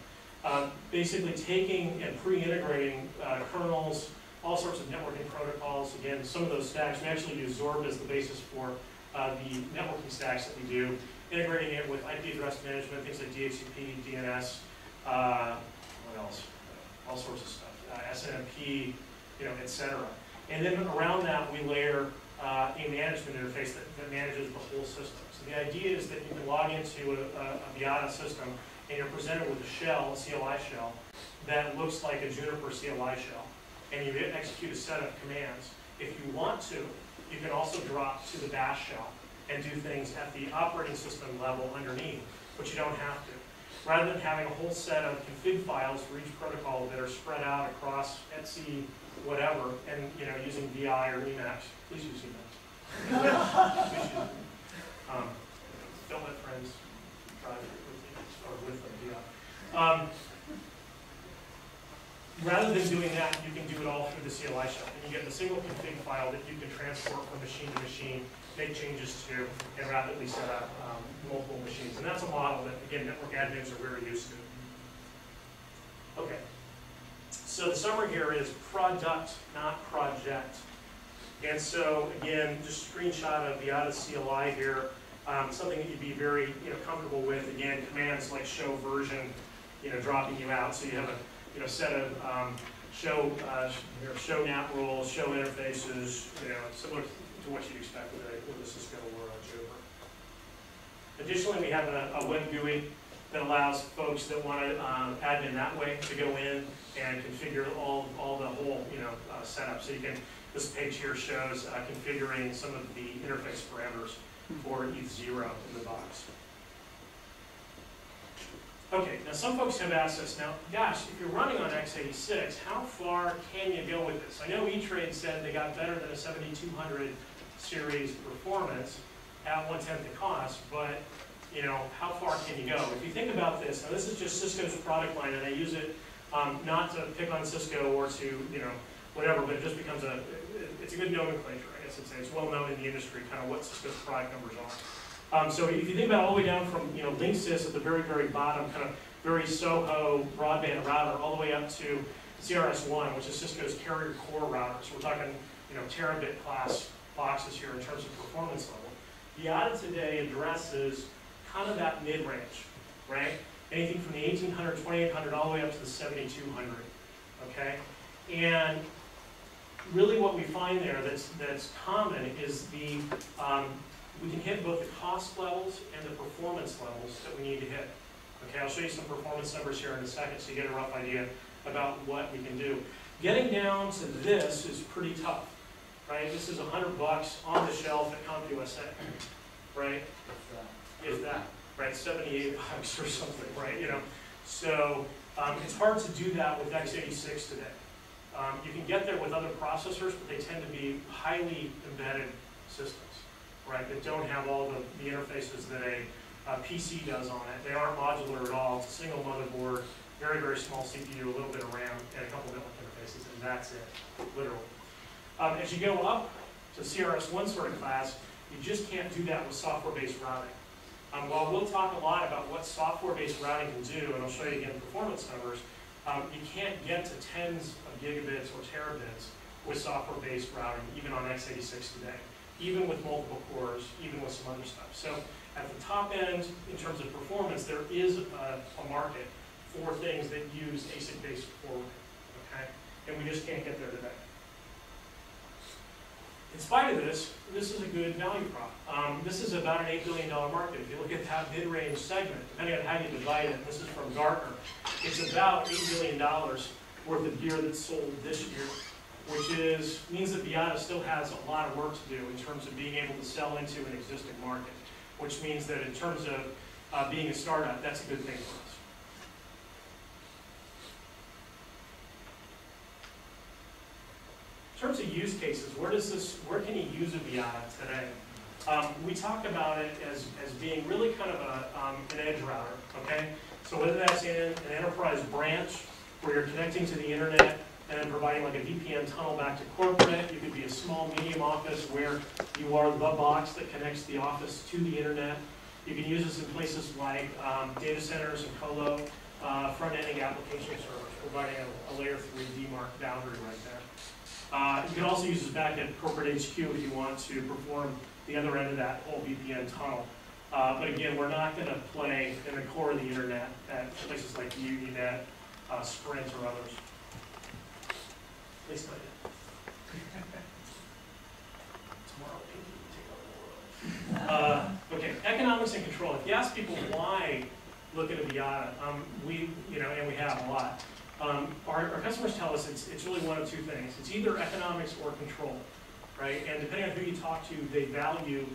basically taking and pre-integrating kernels, all sorts of networking protocols. Again, some of those stacks, we actually use Zorb as the basis for the networking stacks that we do, integrating it with IP address management, things like DHCP, DNS, what else? All sorts of stuff, SNMP, etc. And then around that, we layer a management interface that manages the whole system. So the idea is that you can log into a Vyatta system and you're presented with a shell, a CLI shell, that looks like a Juniper CLI shell. And you execute a set of commands. If you want to, you can also drop to the bash shell and do things at the operating system level underneath, but you don't have to. Rather than having a whole set of config files for each protocol that are spread out across Etsy, whatever, and using VI or Emacs, please use Emacs. Don't let friends drive with them, VI. Rather than doing that, you can do it all through the CLI shell. And you get a single config file that you can transport from machine to machine, make changes to, and rapidly set up multiple machines. And that's a model that, again, network admins are very used to. Okay. So the summary here is product, not project. And so, again, just a screenshot of Vyatta CLI here, something that you'd be very comfortable with. Again, commands like show version, dropping you out. So you have a set of show NAT rules, show interfaces, similar to what you'd expect with a Cisco or a Juniper. Additionally, we have a web GUI that allows folks that want to admin that way to go in and configure all the whole setup. So you can, this page here shows configuring some of the interface parameters for ETH0 in the box. Okay, now some folks have asked us, now gosh, if you're running on x86, how far can you go with this? I know E-Trade said they got better than a 7200 series performance at 1/10 the cost, but how far can you go? If you think about this, now this is just Cisco's product line, and I use it not to pick on Cisco or to, whatever, but it just becomes it's a good nomenclature, I guess I'd say. It's well known in the industry, kind of what Cisco's product numbers are. So if you think about all the way down from, Linksys at the very, very bottom, kind of very SOHO broadband router, all the way up to CRS1, which is Cisco's carrier core router. So we're talking, terabit class boxes here in terms of performance level. Vyatta today addresses kind of that mid-range, right? Anything from the 1800, 2800, all the way up to the 7200, okay? And really what we find there that's common is we can hit both the cost levels and the performance levels that we need to hit. Okay, I'll show you some performance numbers here in a second so you get a rough idea about what we can do. Getting down to this is pretty tough, right? This is $100 on the shelf at CompUSA, right? If that, right? $78 or something, right? So it's hard to do that with x86 today. You can get there with other processors, but they tend to be highly embedded systems, right? That don't have all the interfaces that a PC does on it. They aren't modular at all. It's a single motherboard, very, very small CPU, a little bit of RAM, and a couple network interfaces, and that's it, literally. As you go up to CRS1 sort of class, you just can't do that with software-based routing. While we'll talk a lot about what software-based routing can do, and I'll show you again performance numbers, you can't get to tens of gigabits or terabits with software-based routing, even on x86 today, even with multiple cores, even with some other stuff. So at the top end, in terms of performance, there is a market for things that use ASIC-based forwarding, okay? And we just can't get there today. In spite of this, this is a good value prop. This is about an $8 billion market. If you look at that mid-range segment, depending on how you divide it, this is from Gartner, it's about $8 billion worth of gear that's sold this year, which means that Vyatta still has a lot of work to do in terms of being able to sell into an existing market, which means that in terms of being a startup, that's a good thing for us. In terms of use cases, where can you use a Vyatta today? We talk about it as being really kind of an edge router, okay? So whether that's in an enterprise branch where you're connecting to the internet and providing like a VPN tunnel back to corporate, you could be a small medium office where you are the box that connects the office to the internet. You can use this in places like data centers and colo, front-ending application servers, providing a layer 3 DMARC boundary right there. You can also use this back at corporate HQ if you want to perform the other end of that whole VPN tunnel. But again, we're not going to play in the core of the internet at places like UNINET, Sprint, or others. At least not yet. Tomorrow, maybe take over the world. Okay, economics and control. If you ask people why look at a Vyatta, and we have a lot. Our customers tell us it's really one of two things. It's either economics or control, right? And depending on who you talk to, they value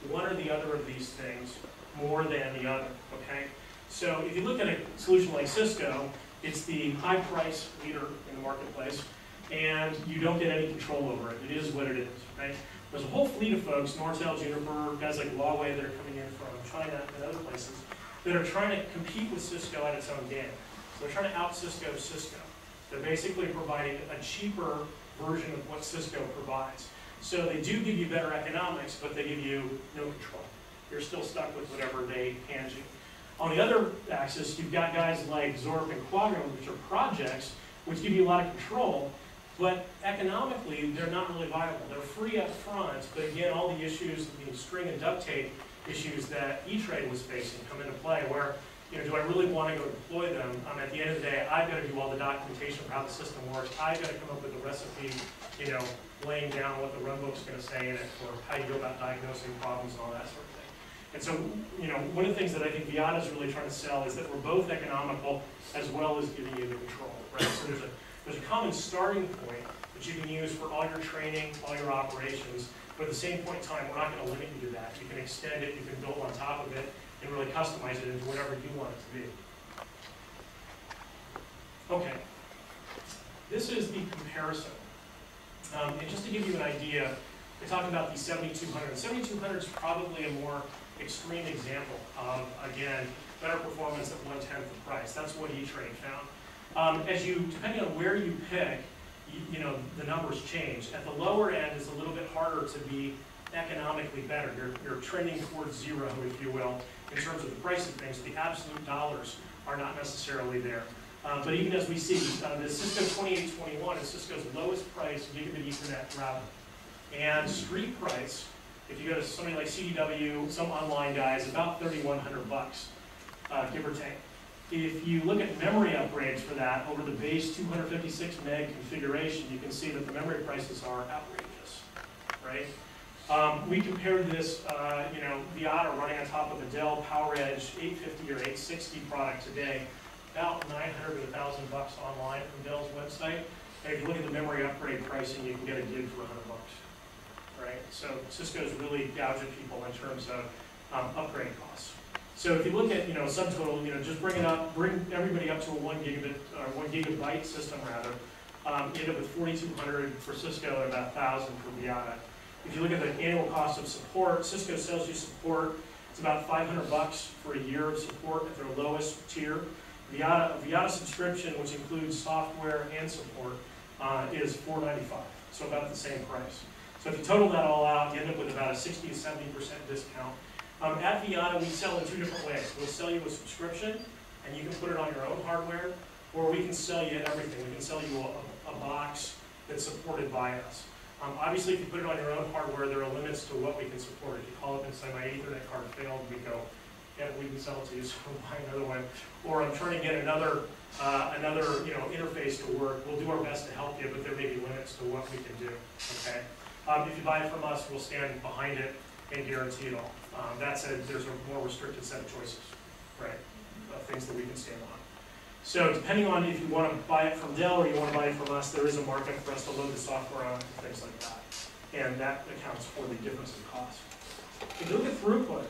one or the other of these things more than the other, okay? So if you look at a solution like Cisco, it's the high price leader in the marketplace, and you don't get any control over it. It is what it is, right? There's a whole fleet of folks, Nortel, Juniper, guys like Huawei that are coming in from China and other places, that are trying to compete with Cisco at its own game. So they're trying to out-Cisco Cisco. They're basically providing a cheaper version of what Cisco provides. So they do give you better economics, but they give you no control. You're still stuck with whatever they hand you. On the other axis, you've got guys like Zorp and Quadro, which are projects, which give you a lot of control, but economically, they're not really viable. They're free up front, but again, all the issues, the string and duct tape issues that E-Trade was facing come into play, where do I really want to go deploy them? At the end of the day, I've got to do all the documentation for how the system works. I've got to come up with a recipe, laying down what the runbook's going to say in it for how you go about diagnosing problems and all that sort of thing. And so, one of the things that I think Vyatta is really trying to sell is that we're both economical as well as giving you the control, right? So there's a common starting point that you can use for all your training, all your operations, but at the same point in time, we're not going to limit you to that. You can extend it, you can build on top of it, and really customize it into whatever you want it to be. Okay, this is the comparison. And just to give you an idea, we're talking about the 7200. 7200 is probably a more extreme example of, again, better performance at 1/10 the price. That's what E-Trade found. Depending on where you pick, the numbers change. At the lower end, it's a little bit harder to be economically better. You're trending towards zero, if you will, in terms of the price of things. The absolute dollars are not necessarily there. But even as we see, the Cisco 2821 is Cisco's lowest price gigabit Ethernet router. And street price, if you go to somebody like CDW, some online guys, about $3,100, give or take. If you look at memory upgrades for that over the base 256 meg configuration, you can see that the memory prices are outrageous, right? We compared this, Vyatta running on top of a Dell PowerEdge 850 or 860 product today, about $900 to $1,000 online from Dell's website. And if you look at the memory upgrade pricing, you can get a gig for $100, right? So Cisco's really gouging people in terms of upgrade costs. So if you look at, subtotal, just bring everybody up to a 1 gigabit, or 1 gigabyte system rather, you end up with 4,200 for Cisco and about 1,000 for Vyatta. If you look at the annual cost of support, Cisco sells you support. It's about $500 for a year of support at their lowest tier. Vyatta subscription, which includes software and support, is $495, so about the same price. So if you total that all out, you end up with about a 60 to 70% discount. At Vyatta, we sell in two different ways. We'll sell you a subscription, and you can put it on your own hardware, or we can sell you everything. We can sell you a box that's supported by us. Obviously, if you put it on your own hardware, there are limits to what we can support. If you call up and say, my Ethernet card failed, we go, yeah, we can sell it to you, so we'll buy another one. Or I'm trying to get another interface to work. We'll do our best to help you, but there may be limits to what we can do, okay? If you buy it from us, we'll stand behind it and guarantee it all. That said, there's a more restricted set of choices, right, of things that we can stand on. So depending on if you want to buy it from Dell or you want to buy it from us, there is a markup for us to load the software on and things like that. And that accounts for the difference in cost. If you look at throughput,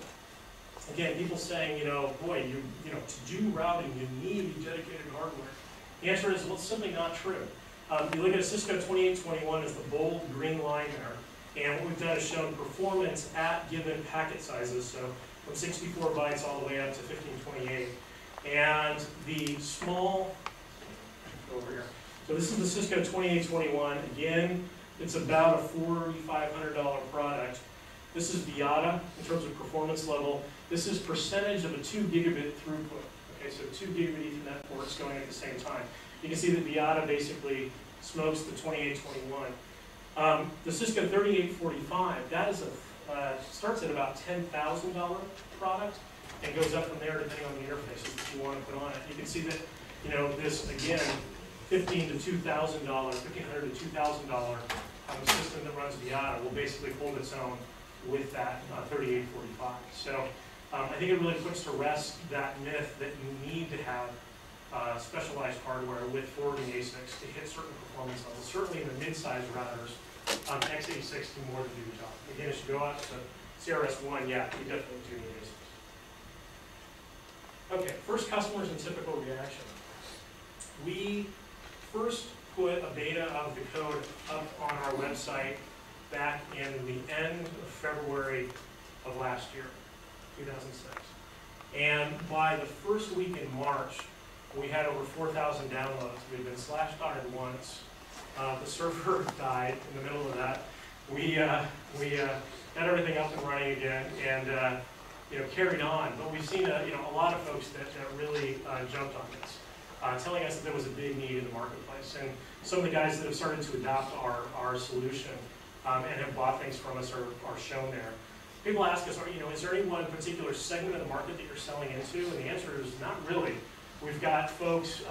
again, people saying, boy, to do routing, you need dedicated hardware. The answer is, well, it's simply not true. You look at a Cisco 2821 as the bold green line there, and what we've done is shown performance at given packet sizes, so from 64 bytes all the way up to 1528. And the small, over here. So this is the Cisco 2821. Again, it's about a $4,500 product. This is Vyatta in terms of performance level. This is percentage of a 2 gigabit throughput. Okay, so 2 gigabit Ethernet ports going at the same time. You can see that Vyatta basically smokes the 2821. The Cisco 3845, that is starts at about $10,000 product and goes up from there depending on the interfaces that you want to put on it. You can see that, this again, $1,500 to $2,000 system that runs Vyatta will basically hold its own with that 3845. So I think it really puts to rest that myth that you need to have specialized hardware with forwarding ASICs to hit certain performance levels. Certainly in the mid-sized routers, x86 can more than do the job. Again, as you go out to CRS1, yeah, you definitely do need ASICs. Okay, first customers and typical reaction. We first put a beta of the code up on our website back in the end of February of last year, 2006. And by the first week in March, we had over 4,000 downloads. We'd been slash-dotted once. The server died in the middle of that. We got everything up and running again, and carried on. But we've seen a lot of folks that really jumped on this, telling us that there was a big need in the marketplace. And some of the guys that have started to adopt our solution and have bought things from us are shown there. people ask us, is there any one particular segment of the market that you're selling into? And the answer is not really. We've got folks,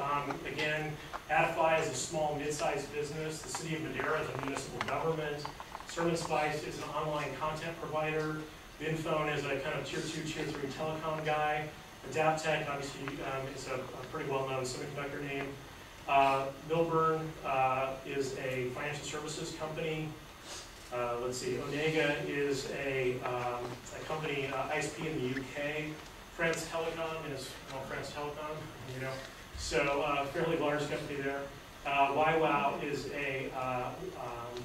again, Atify is a small, mid-sized business. The City of Madera is a municipal government. Sermon Spice is an online content provider. Binphone is a kind of tier 2, tier 3 telecom guy. Adaptech, obviously, is a pretty well-known semiconductor name. Milburn is a financial services company. Let's see, Onega is a company, ISP in the UK. France Telecom is, France Telecom, so fairly large company there. YWOW is a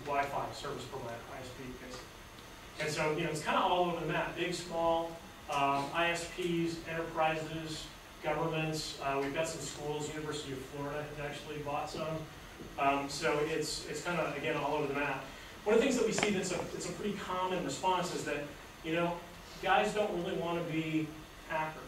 Wi-Fi service provider, ISP basically. And so, it's kind of all over the map, big, small, ISPs, enterprises, governments. We've got some schools. University of Florida has actually bought some. So it's kind of, again, all over the map. One of the things that we see that's a pretty common response is that, guys don't really want to be hackers.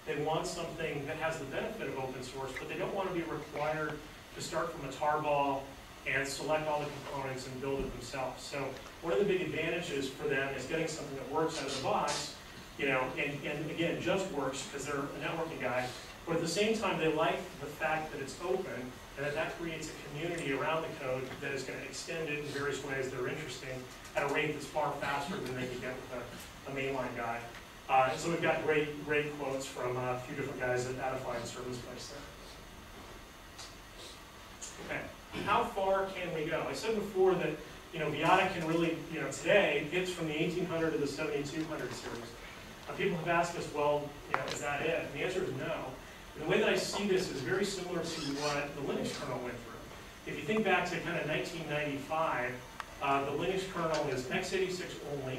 They want something that has the benefit of open source, but they don't want to be required to start from a tarball and select all the components and build it themselves. So one of the big advantages for them is getting something that works out of the box, and again, just works because they're a networking guy, but at the same time, they like the fact that it's open and that creates a community around the code that is going to extend it in various ways that are interesting at a rate that's far faster than they can get with a mainline guy. And so we've got great quotes from a few different guys at Atify and Sermon Spice there. Okay, how far can we go? I said before that Vyatta can really, today, hits from the 1800 to the 7200 series. People have asked us, well, is that it? And the answer is no. And the way that I see this is very similar to what the Linux kernel went through. If you think back to kind of 1995, the Linux kernel is x86 only.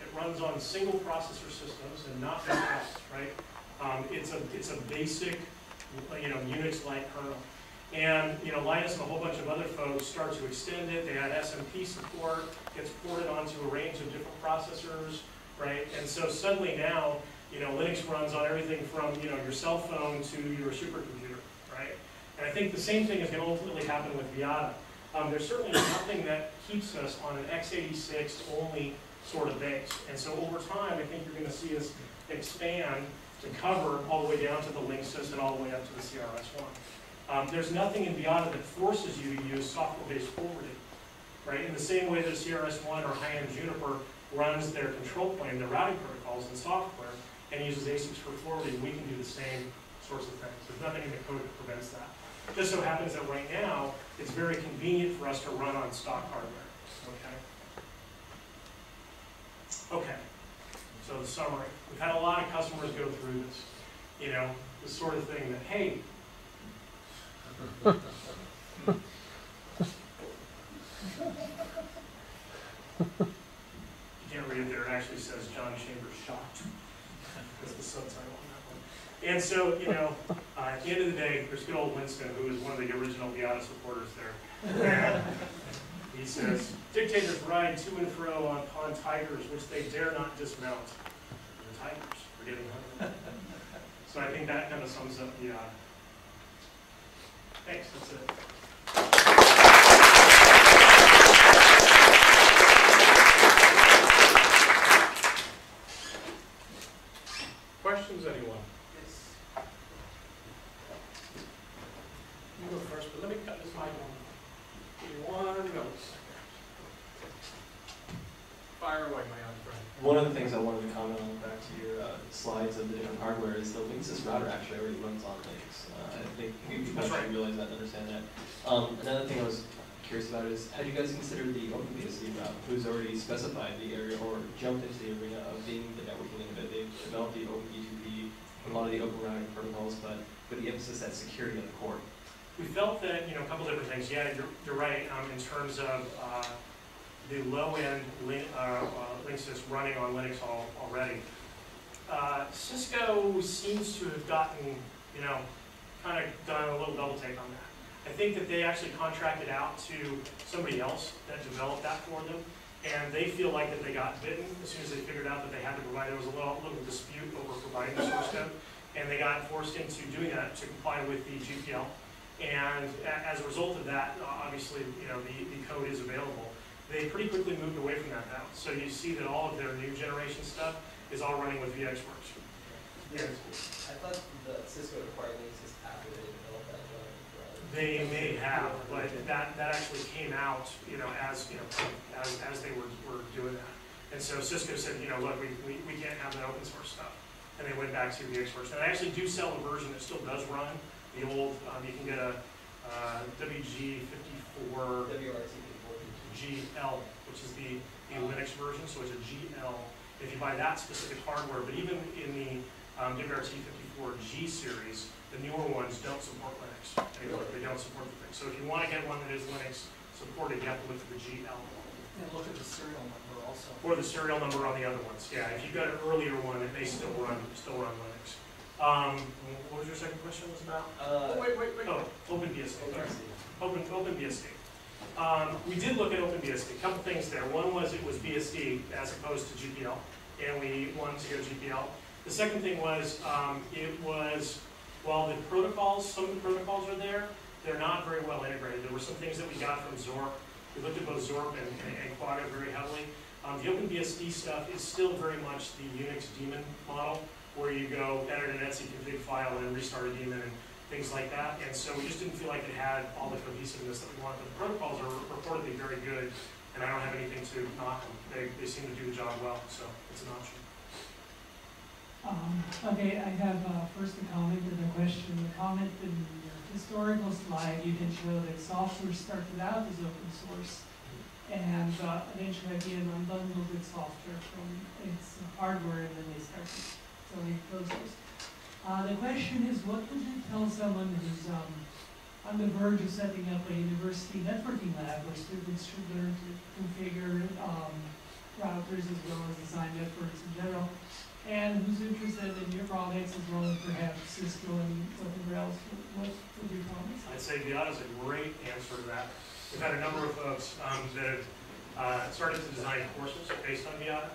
It runs on single processor systems and not Macs, right? It's a basic, Unix-like kernel. And Linus and a whole bunch of other folks start to extend it. They add SMP support. Gets ported onto a range of different processors, right? And so suddenly now, Linux runs on everything from your cell phone to your supercomputer, right? And I think the same thing is going to ultimately happen with Vyatta. There's certainly nothing that keeps us on an x86 only sort of base. And so over time, I think you're going to see us expand to cover all the way down to the Linksys and all the way up to the CRS1. There's nothing in Vyatta that forces you to use software-based forwarding, right? In the same way that CRS1 or high-end Juniper runs their control plane, their routing protocols in software, and uses ASICs for forwarding, we can do the same sorts of things. There's nothing in the code that prevents that. It just so happens that right now, it's very convenient for us to run on stock hardware, okay? So the summary. We've had a lot of customers go through this, this sort of thing that, hey, you can't read it there. It actually says John Chambers shocked. That's the subtitle on that one. And so, at the end of the day, there's good old Winston, who is one of the original Vyatta supporters there. And he says, dictators ride to and fro upon tigers, which they dare not dismount. The tigers are getting hungry. So I think that kind of sums up Vyatta. Thanks, that's it. Questions, anyone? Yes. You go first, but let me cut this mic on. Give me 1 minute. Fire away, my young friend. One of the things I wanted to comment on back to your slides of the different hardware is the Linksys router actually already runs on Linux. I think people should realize that and understand that. Another thing I was curious about is, had you guys considered the OpenBSD route, who's already specified the area or jumped into the arena of being the networking innovator? They've developed the OpenBGP, a lot of the open routing protocols, but with the emphasis at security at the core. We felt that, a couple different things. Yeah, you're right in terms of the low-end Linksys running on Linux already. Cisco seems to have gotten, kind of done a little double take on that. I think that they actually contracted out to somebody else that developed that for them, and they feel like that they got bitten as soon as they figured out that they had to provide. There was a little dispute over providing the source code, and they got forced into doing that to comply with the GPL. And as a result of that, obviously, the code is available. They pretty quickly moved away from that now. So you see that all of their new generation stuff is all running with VxWorks. I thought the Cisco acquired Linksys after they developed that one. They may have, but that actually came out, as they were doing that. And so Cisco said, look, we can't have that open source stuff. And they went back to VxWorks. And I actually do sell a version that still does run the old, you can get a WG54 GL, which is the Linux version, so it's a GL if you buy that specific hardware. But even in the WRT54G series, the newer ones don't support Linux anymore. They don't support the thing. So if you want to get one that is Linux supported, you have to look for the GL. And look at the serial number also. Or the serial number on the other ones. Yeah, if you've got an earlier one, it may still run Linux. What was your second question was about? Wait. Oh, OpenBSD. OpenBSD. We did look at OpenBSD. A couple things there. One was it was BSD as opposed to GPL, and we wanted to go GPL. The second thing was while the protocols, some of the protocols are there, they're not very well integrated. There were some things that we got from Zorp. We looked at both Zorp and Quagga very heavily. The OpenBSD stuff is still very much the Unix daemon model, where you go edit an etc config file and restart a daemon and things like that. And so we just didn't feel like it had all the cohesiveness that we wanted. But the protocols are reportedly very good, and I don't have anything to knock them. They seem to do the job well, so it's an option. Okay, I have first a comment and a question. The comment in your historical slide, you did show that software started out as open source, and eventually IBM unbundled its software from its hardware, and then they started selling closed source. The question is, what would you tell someone who's on the verge of setting up a university networking lab where students should learn to configure routers as well as design networks in general, and who's interested in your products as well as perhaps Cisco and whatever else? What would you comments? I'd say Vyatta's a great answer to that. We've had a number of folks that have started to design courses based on Vyatta,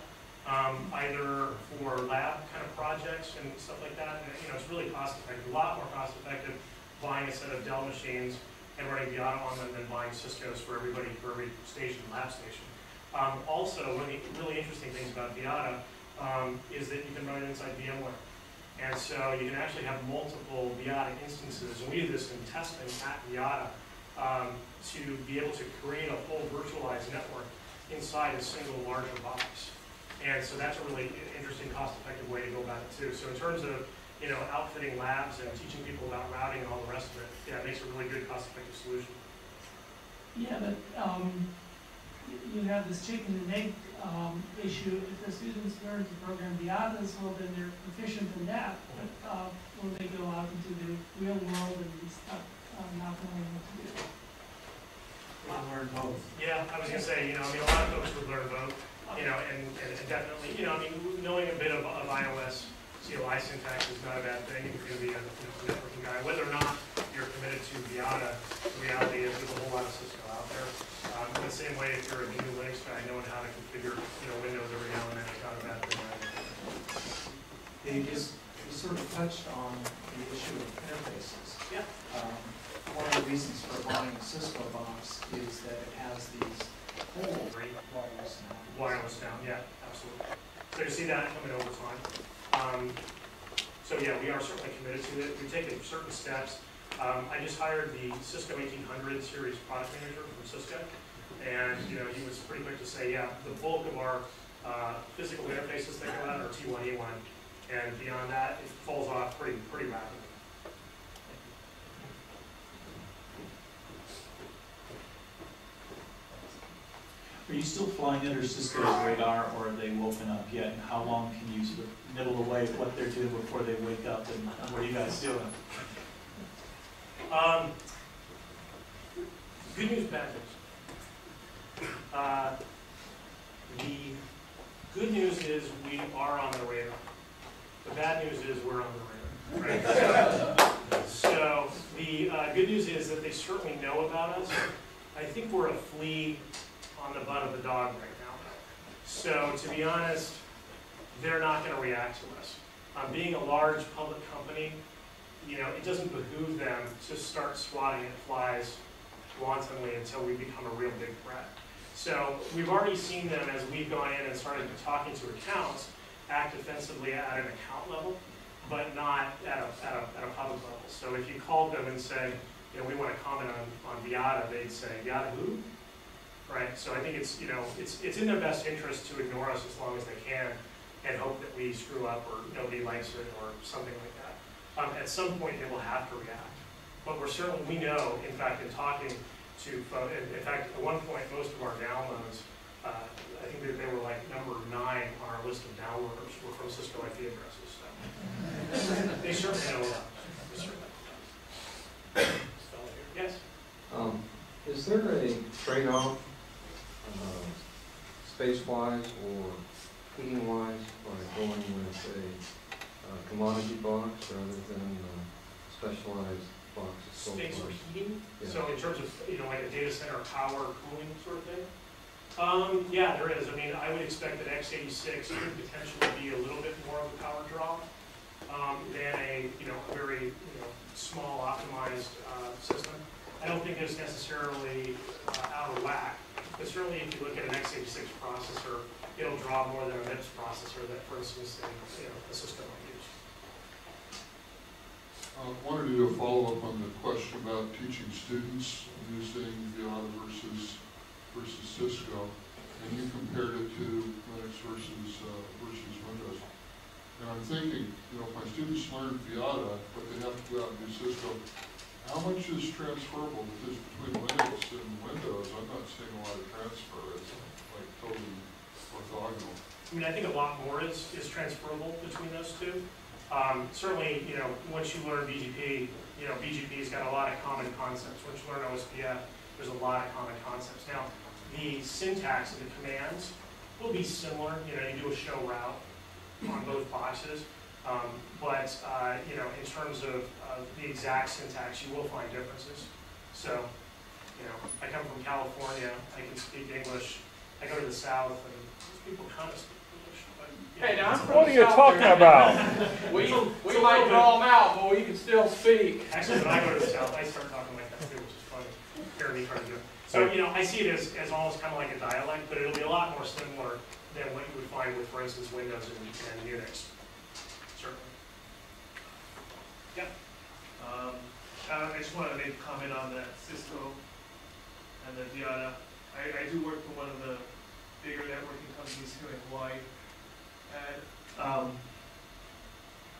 either for lab kind of projects and stuff like that. And, it's really cost effective, a lot more cost effective buying a set of Dell machines and running Vyatta on them than buying Cisco's for every station, lab station. Also, one of the really interesting things about Vyatta is that you can run it inside VMware. And so you can actually have multiple Vyatta instances. And we do this in testing at Vyatta to be able to create a whole virtualized network inside a single larger box. And so that's a really interesting, cost-effective way to go about it too. So in terms of outfitting labs and teaching people about routing and all the rest of it, yeah, it makes a really good cost-effective solution. Yeah, but you have this chicken and egg issue. If the students learn to program Vyattas, well, then they're proficient in that. But when they go out into the real world and stuff, not knowing what to do. Learn both. Yeah, I was going to say, a lot of folks would learn both, and definitely, knowing a bit of iOS CLI syntax is not a bad thing if you're going to be a networking guy. Whether or not you're committed to Vyatta, the reality is there's a whole lot of Cisco out there. In the same way, if you're a new Linux guy, knowing how to configure Windows every now and then is not a bad thing either. Dave, you sort of touched on the issue of interfaces. Yeah. One of the reasons for buying a Cisco box is that it has these whole wireless now. Wireless now, yeah, absolutely. So you see that coming over time. So yeah, we are certainly committed to it. We've taken certain steps. I just hired the Cisco 1800 series product manager from Cisco, and he was pretty quick to say, yeah, the bulk of our physical interfaces that go out are T1, E1, and beyond that, it falls off pretty rapidly. Are you still flying under Cisco's radar, or are they woken up yet? And how long can you sort of nibble away at what they're doing before they wake up? And what are you guys doing? Good news, bad news. The good news is we are on the radar. The bad news is we're on the radar. Right? So the good news is that they certainly know about us. I think we're a flea on the butt of the dog right now. So to be honest, they're not going to react to us. Being a large public company, it doesn't behoove them to start swatting at flies wantonly until we become a real big threat. So we've already seen them as we've gone in and started talking to accounts, act offensively at an account level, but not at a public level. So if you called them and said, you know, we want to comment on Vyatta, they'd say, Vyatta who? Right, so I think it's, you know, it's in their best interest to ignore us as long as they can and hope that we screw up or nobody likes it or something like that. At some point they will have to react. But we know, in fact, in talking to folks, in fact, at one point most of our downloads, I think that they were like number 9 on our list of downloaders were from Cisco IP addresses. So they certainly know about it. They certainly know. Yes? Is there a trade-off, space-wise or heating-wise, by going with a commodity box rather than specialized boxes? Space or heating? Yeah. So in terms of, you know, like a data center power cooling sort of thing? Yeah, there is. I mean, I would expect that x86 could potentially be a little bit more of a power draw than a, you know, a very, you know, small optimized system. I don't think it's necessarily out of whack, but certainly if you look at an x86 processor, it'll draw more than a MIPS processor that, for instance, a Cisco might use. I wanted to do a follow-up on the question about teaching students using Vyatta versus Cisco, and you compared it to Linux versus Windows. And I'm thinking, you know, if my students learn Vyatta, but they have to go out and do Cisco, how much is transferable between Linux and Windows? I'm not seeing a lot of transfer. It's like totally orthogonal. I mean, I think a lot more is transferable between those two. Certainly, you know, once you learn BGP, you know, BGP's got a lot of common concepts. Once you learn OSPF, there's a lot of common concepts. Now, the syntax of the commands will be similar. You know, you do a show route on both boxes. But you know, in terms of the exact syntax, you will find differences. So, you know, I come from California, I can speak English. I go to the South, and people kind of speak English. But, you Hey, know, now, it's what are you talking about? We might draw them out, but we can still speak. Actually, when I go to the South, I start talking like that too, which is funny. Hearing me try to do it. So, you know, I see it as almost kind of like a dialect, but it'll be a lot more similar than what you would find with, for instance, Windows and Unix. Certainly. Yep. I just wanted to make a comment on that Cisco and the Vyatta. I do work for one of the bigger networking companies here in Hawaii. And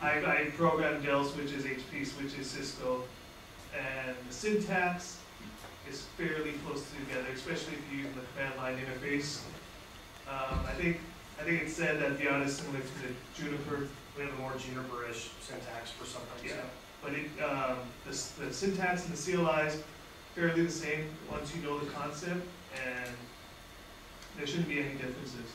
I program Dell switches, HP switches, Cisco, and the syntax is fairly close together, especially if you're using the command line interface. I think it said that Vyatta is similar to the Juniper. We have a more Juniper-ish syntax for some things. Yeah, but the syntax and the CLI is fairly the same once you know the concept, and there shouldn't be any differences.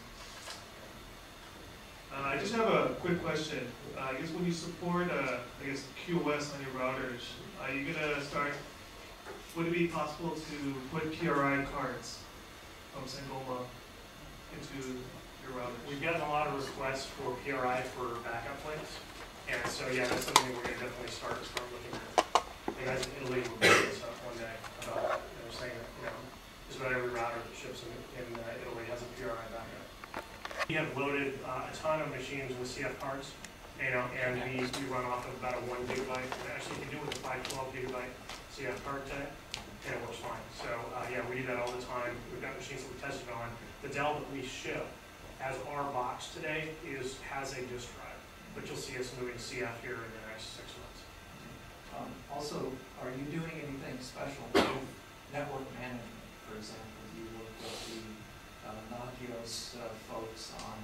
I just have a quick question. I guess when you support, I guess QoS on your routers, are you gonna start? Would it be possible to put PRI cards from Sangoma into your routers? We've gotten a lot of requests for PRI for backup links, and so yeah, that's something we're going to definitely start looking at. The guys in Italy were bringing this up one day about, you know, saying that, you know, just about every router that ships in Italy has a PRI backup. We have loaded a ton of machines with CF cards, you know, and we run off of about a 1 gigabyte. Actually, you can do it with a 512 gigabyte CF card today, and it works fine. So yeah, we do that all the time. We've got machines that we tested on. The Dell that we ship as our box today has a disk drive, but you'll see us moving CF here in the next 6 months. Also, are you doing anything special with network management? For example, do you work with the Nagios folks on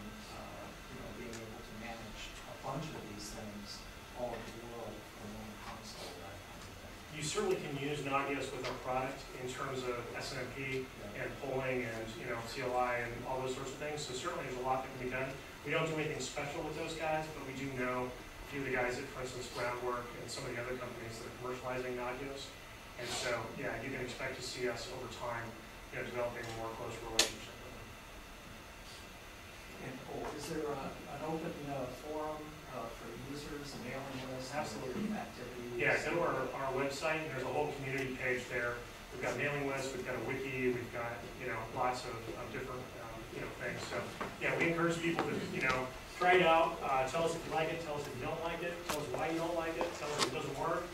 being able to manage a bunch of these things all over the world from one console, that kind of thing? You certainly can use Nagios with our product in terms of SNMP and polling and, you know, CLI and all those sorts of things. So certainly there's a lot that can be done. We don't do anything special with those guys, but we do know a few of the guys at, for instance, Groundwork and some of the other companies that are commercializing Nagios. And so, yeah, you can expect to see us over time, you know, developing a more close relationship with them. And is there an open forum for users, a mailing list? Absolutely. Activities? Yeah, go to our website, and there's a whole community page there We've got mailing lists, we've got a wiki, we've got, lots of different, things. So, yeah, we encourage people to, try it out, tell us if you like it, tell us if you don't like it, tell us why you don't like it, tell us if it doesn't work,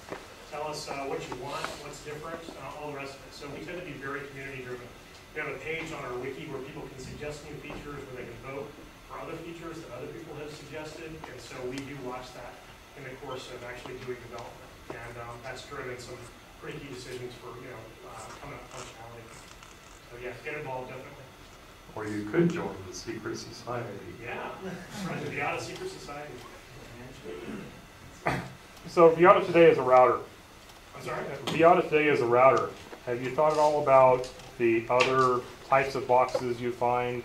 tell us what you want, what's different, all the rest of it. So we tend to be very community driven. We have a page on our wiki where people can suggest new features, where they can vote for other features that other people have suggested, and so we do watch that in the course of actually doing development. And that's driven some pretty key decisions for, coming up functionality. So yeah, get involved definitely. Or you could join the secret society. Yeah, right, the Vyatta Secret Society. So Vyatta today is a router. I'm sorry? Vyatta today is a router. Have you thought at all about the other types of boxes you find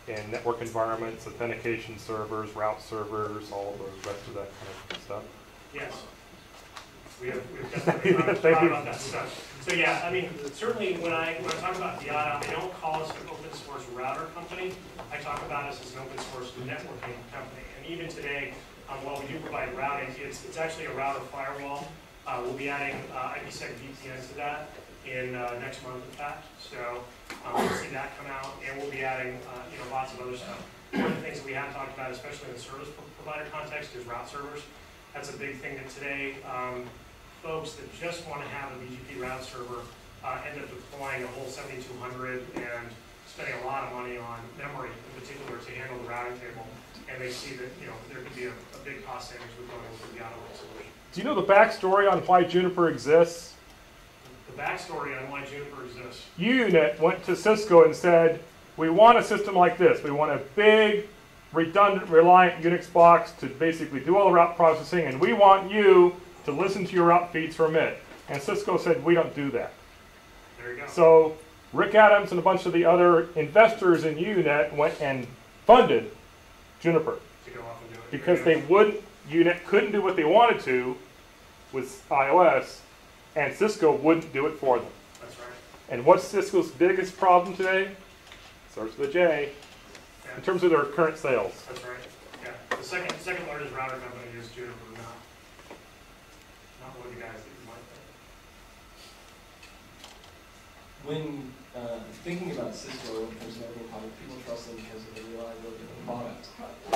in network environments, authentication servers, route servers, all of the rest of that kind of stuff? Yes. We've definitely thought about that stuff. So yeah, I mean, certainly when I talk about Vyatta, I don't call us an open source router company. I talk about us as an open source networking company. And even today, while we do provide routing, it's actually a router firewall. We'll be adding IPsec VPNs to that in next month, in fact. So we'll see that come out, and we'll be adding lots of other stuff. One of the things that we have talked about, especially in the service provider context, is route servers. That's a big thing that today folks that just want to have a BGP route server end up deploying a whole 7200 and spending a lot of money on memory in particular to handle the routing table. And they see that there could be a big cost savings with going with the Vyatta solution. Do you know the backstory on why Juniper exists? The backstory on why Juniper exists. UNet went to Cisco and said, we want a system like this. We want a big, redundant, reliant Unix box to basically do all the route processing, and we want you to listen to your route feeds from it. And Cisco said, we don't do that. There you go. So Rick Adams and a bunch of the other investors in UNet went and funded Juniper. To go off and do it. Because UNet couldn't do what they wanted to with iOS, and Cisco wouldn't do it for them. That's right. And what's Cisco's biggest problem today? Starts with a J. Yeah. In terms of their current sales. That's right. Yeah. The second largest router company is Juniper, not one of the guys that you might think. When thinking about Cisco in terms of networking product, people trust them because of the reliability of the product.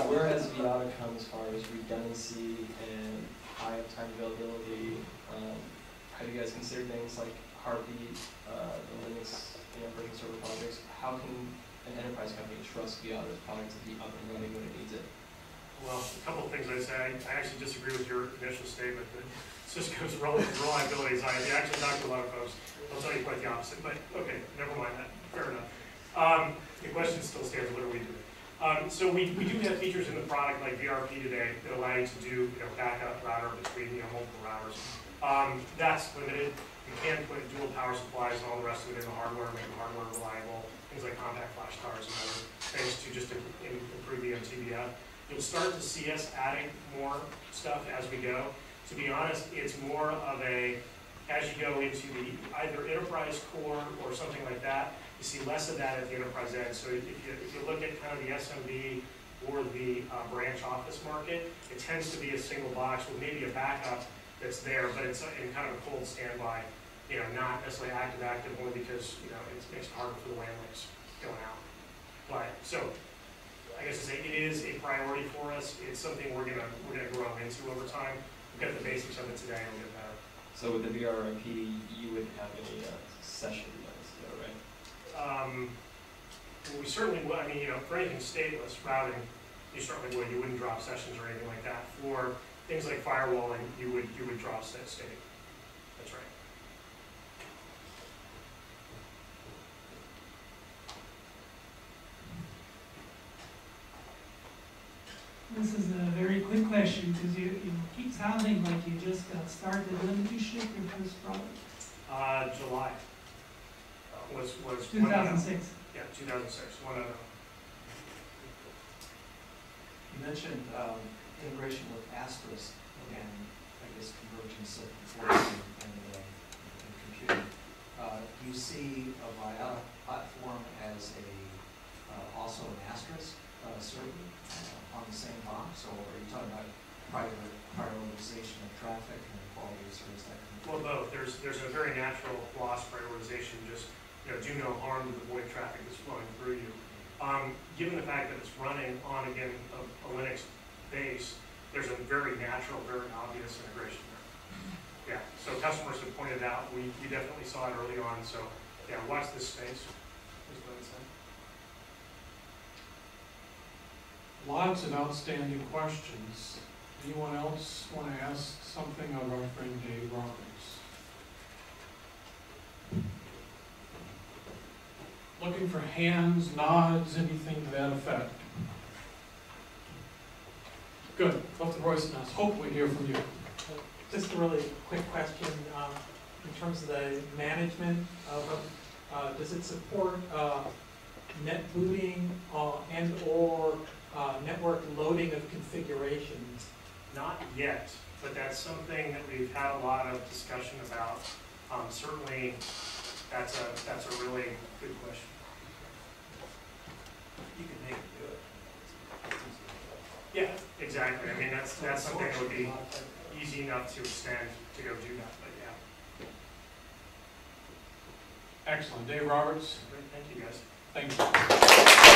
Where has Vyatta come as far as redundancy and high uptime availability? How do you guys consider things like Heartbeat, the Linux version server projects? How can an enterprise company trust Vyatta's product to be up and running when it needs it? Well, a couple of things I'd say. I actually disagree with your initial statement that Cisco's reliability is high. I actually talked to a lot of folks. I'll tell you quite the opposite, but okay, never mind that. Fair enough. The question still stands, what are we doing? So we do have features in the product like VRP today that allow you to do backup router between multiple routers. That's limited. You can put dual power supplies and all the rest of it in the hardware, make the hardware reliable. Things like compact flash cards and other things to just improve the MTBF. You'll start to see us adding more stuff as we go. To be honest, it's more of as you go into the either enterprise core or something like that, you see less of that at the enterprise edge. So if you look at kind of the SMB or the branch office market, it tends to be a single box with maybe a backup that's there, but it's in kind of a cold standby, not necessarily active only because, it makes it harder for the WAN links going out. But, so, I guess to say it is a priority for us. It's something we're gonna grow into over time. We've got the basics of it today, and we'll get better. So with the VRP, you wouldn't have any session redundancy, right? We certainly would. I mean, for anything stateless routing, you certainly would. You wouldn't drop sessions or anything like that. For things like firewalling, you would drop state. That's right. This is a very quick question because you keep sounding like you just got started. When did you ship your first product? July was 2006. Yeah, 2006. One of them. You mentioned integration with Asterisk and I guess convergence of voice and computing. Do you see a Vyatta platform as also an Asterisk server on the same box, or are you talking about prioritization of traffic and quality of service that kind of Well, both. There's a very natural loss prioritization, just, do no harm to the void traffic that's flowing through you. Given the fact that it's running on, again, a Linux base, there's a very natural, very obvious integration there. Yeah, so customers have pointed out, we definitely saw it early on, so yeah, watch this space. Is what it's saying. Lots of outstanding questions. Anyone else want to ask something of our friend Dave Roberts? Looking for hands, nods, anything to that effect. Good. Clifton Royce and us. Hope we hear from you. Just a really quick question, in terms of the management of does it support net booting and or network loading of configurations? Not yet, but that's something that we've had a lot of discussion about. Certainly, that's a really good question. you can make it do it. Yeah, exactly. I mean, that's something that would be easy enough to extend to go do that, but yeah. Excellent. Dave Roberts. Great, thank you guys. Thank you.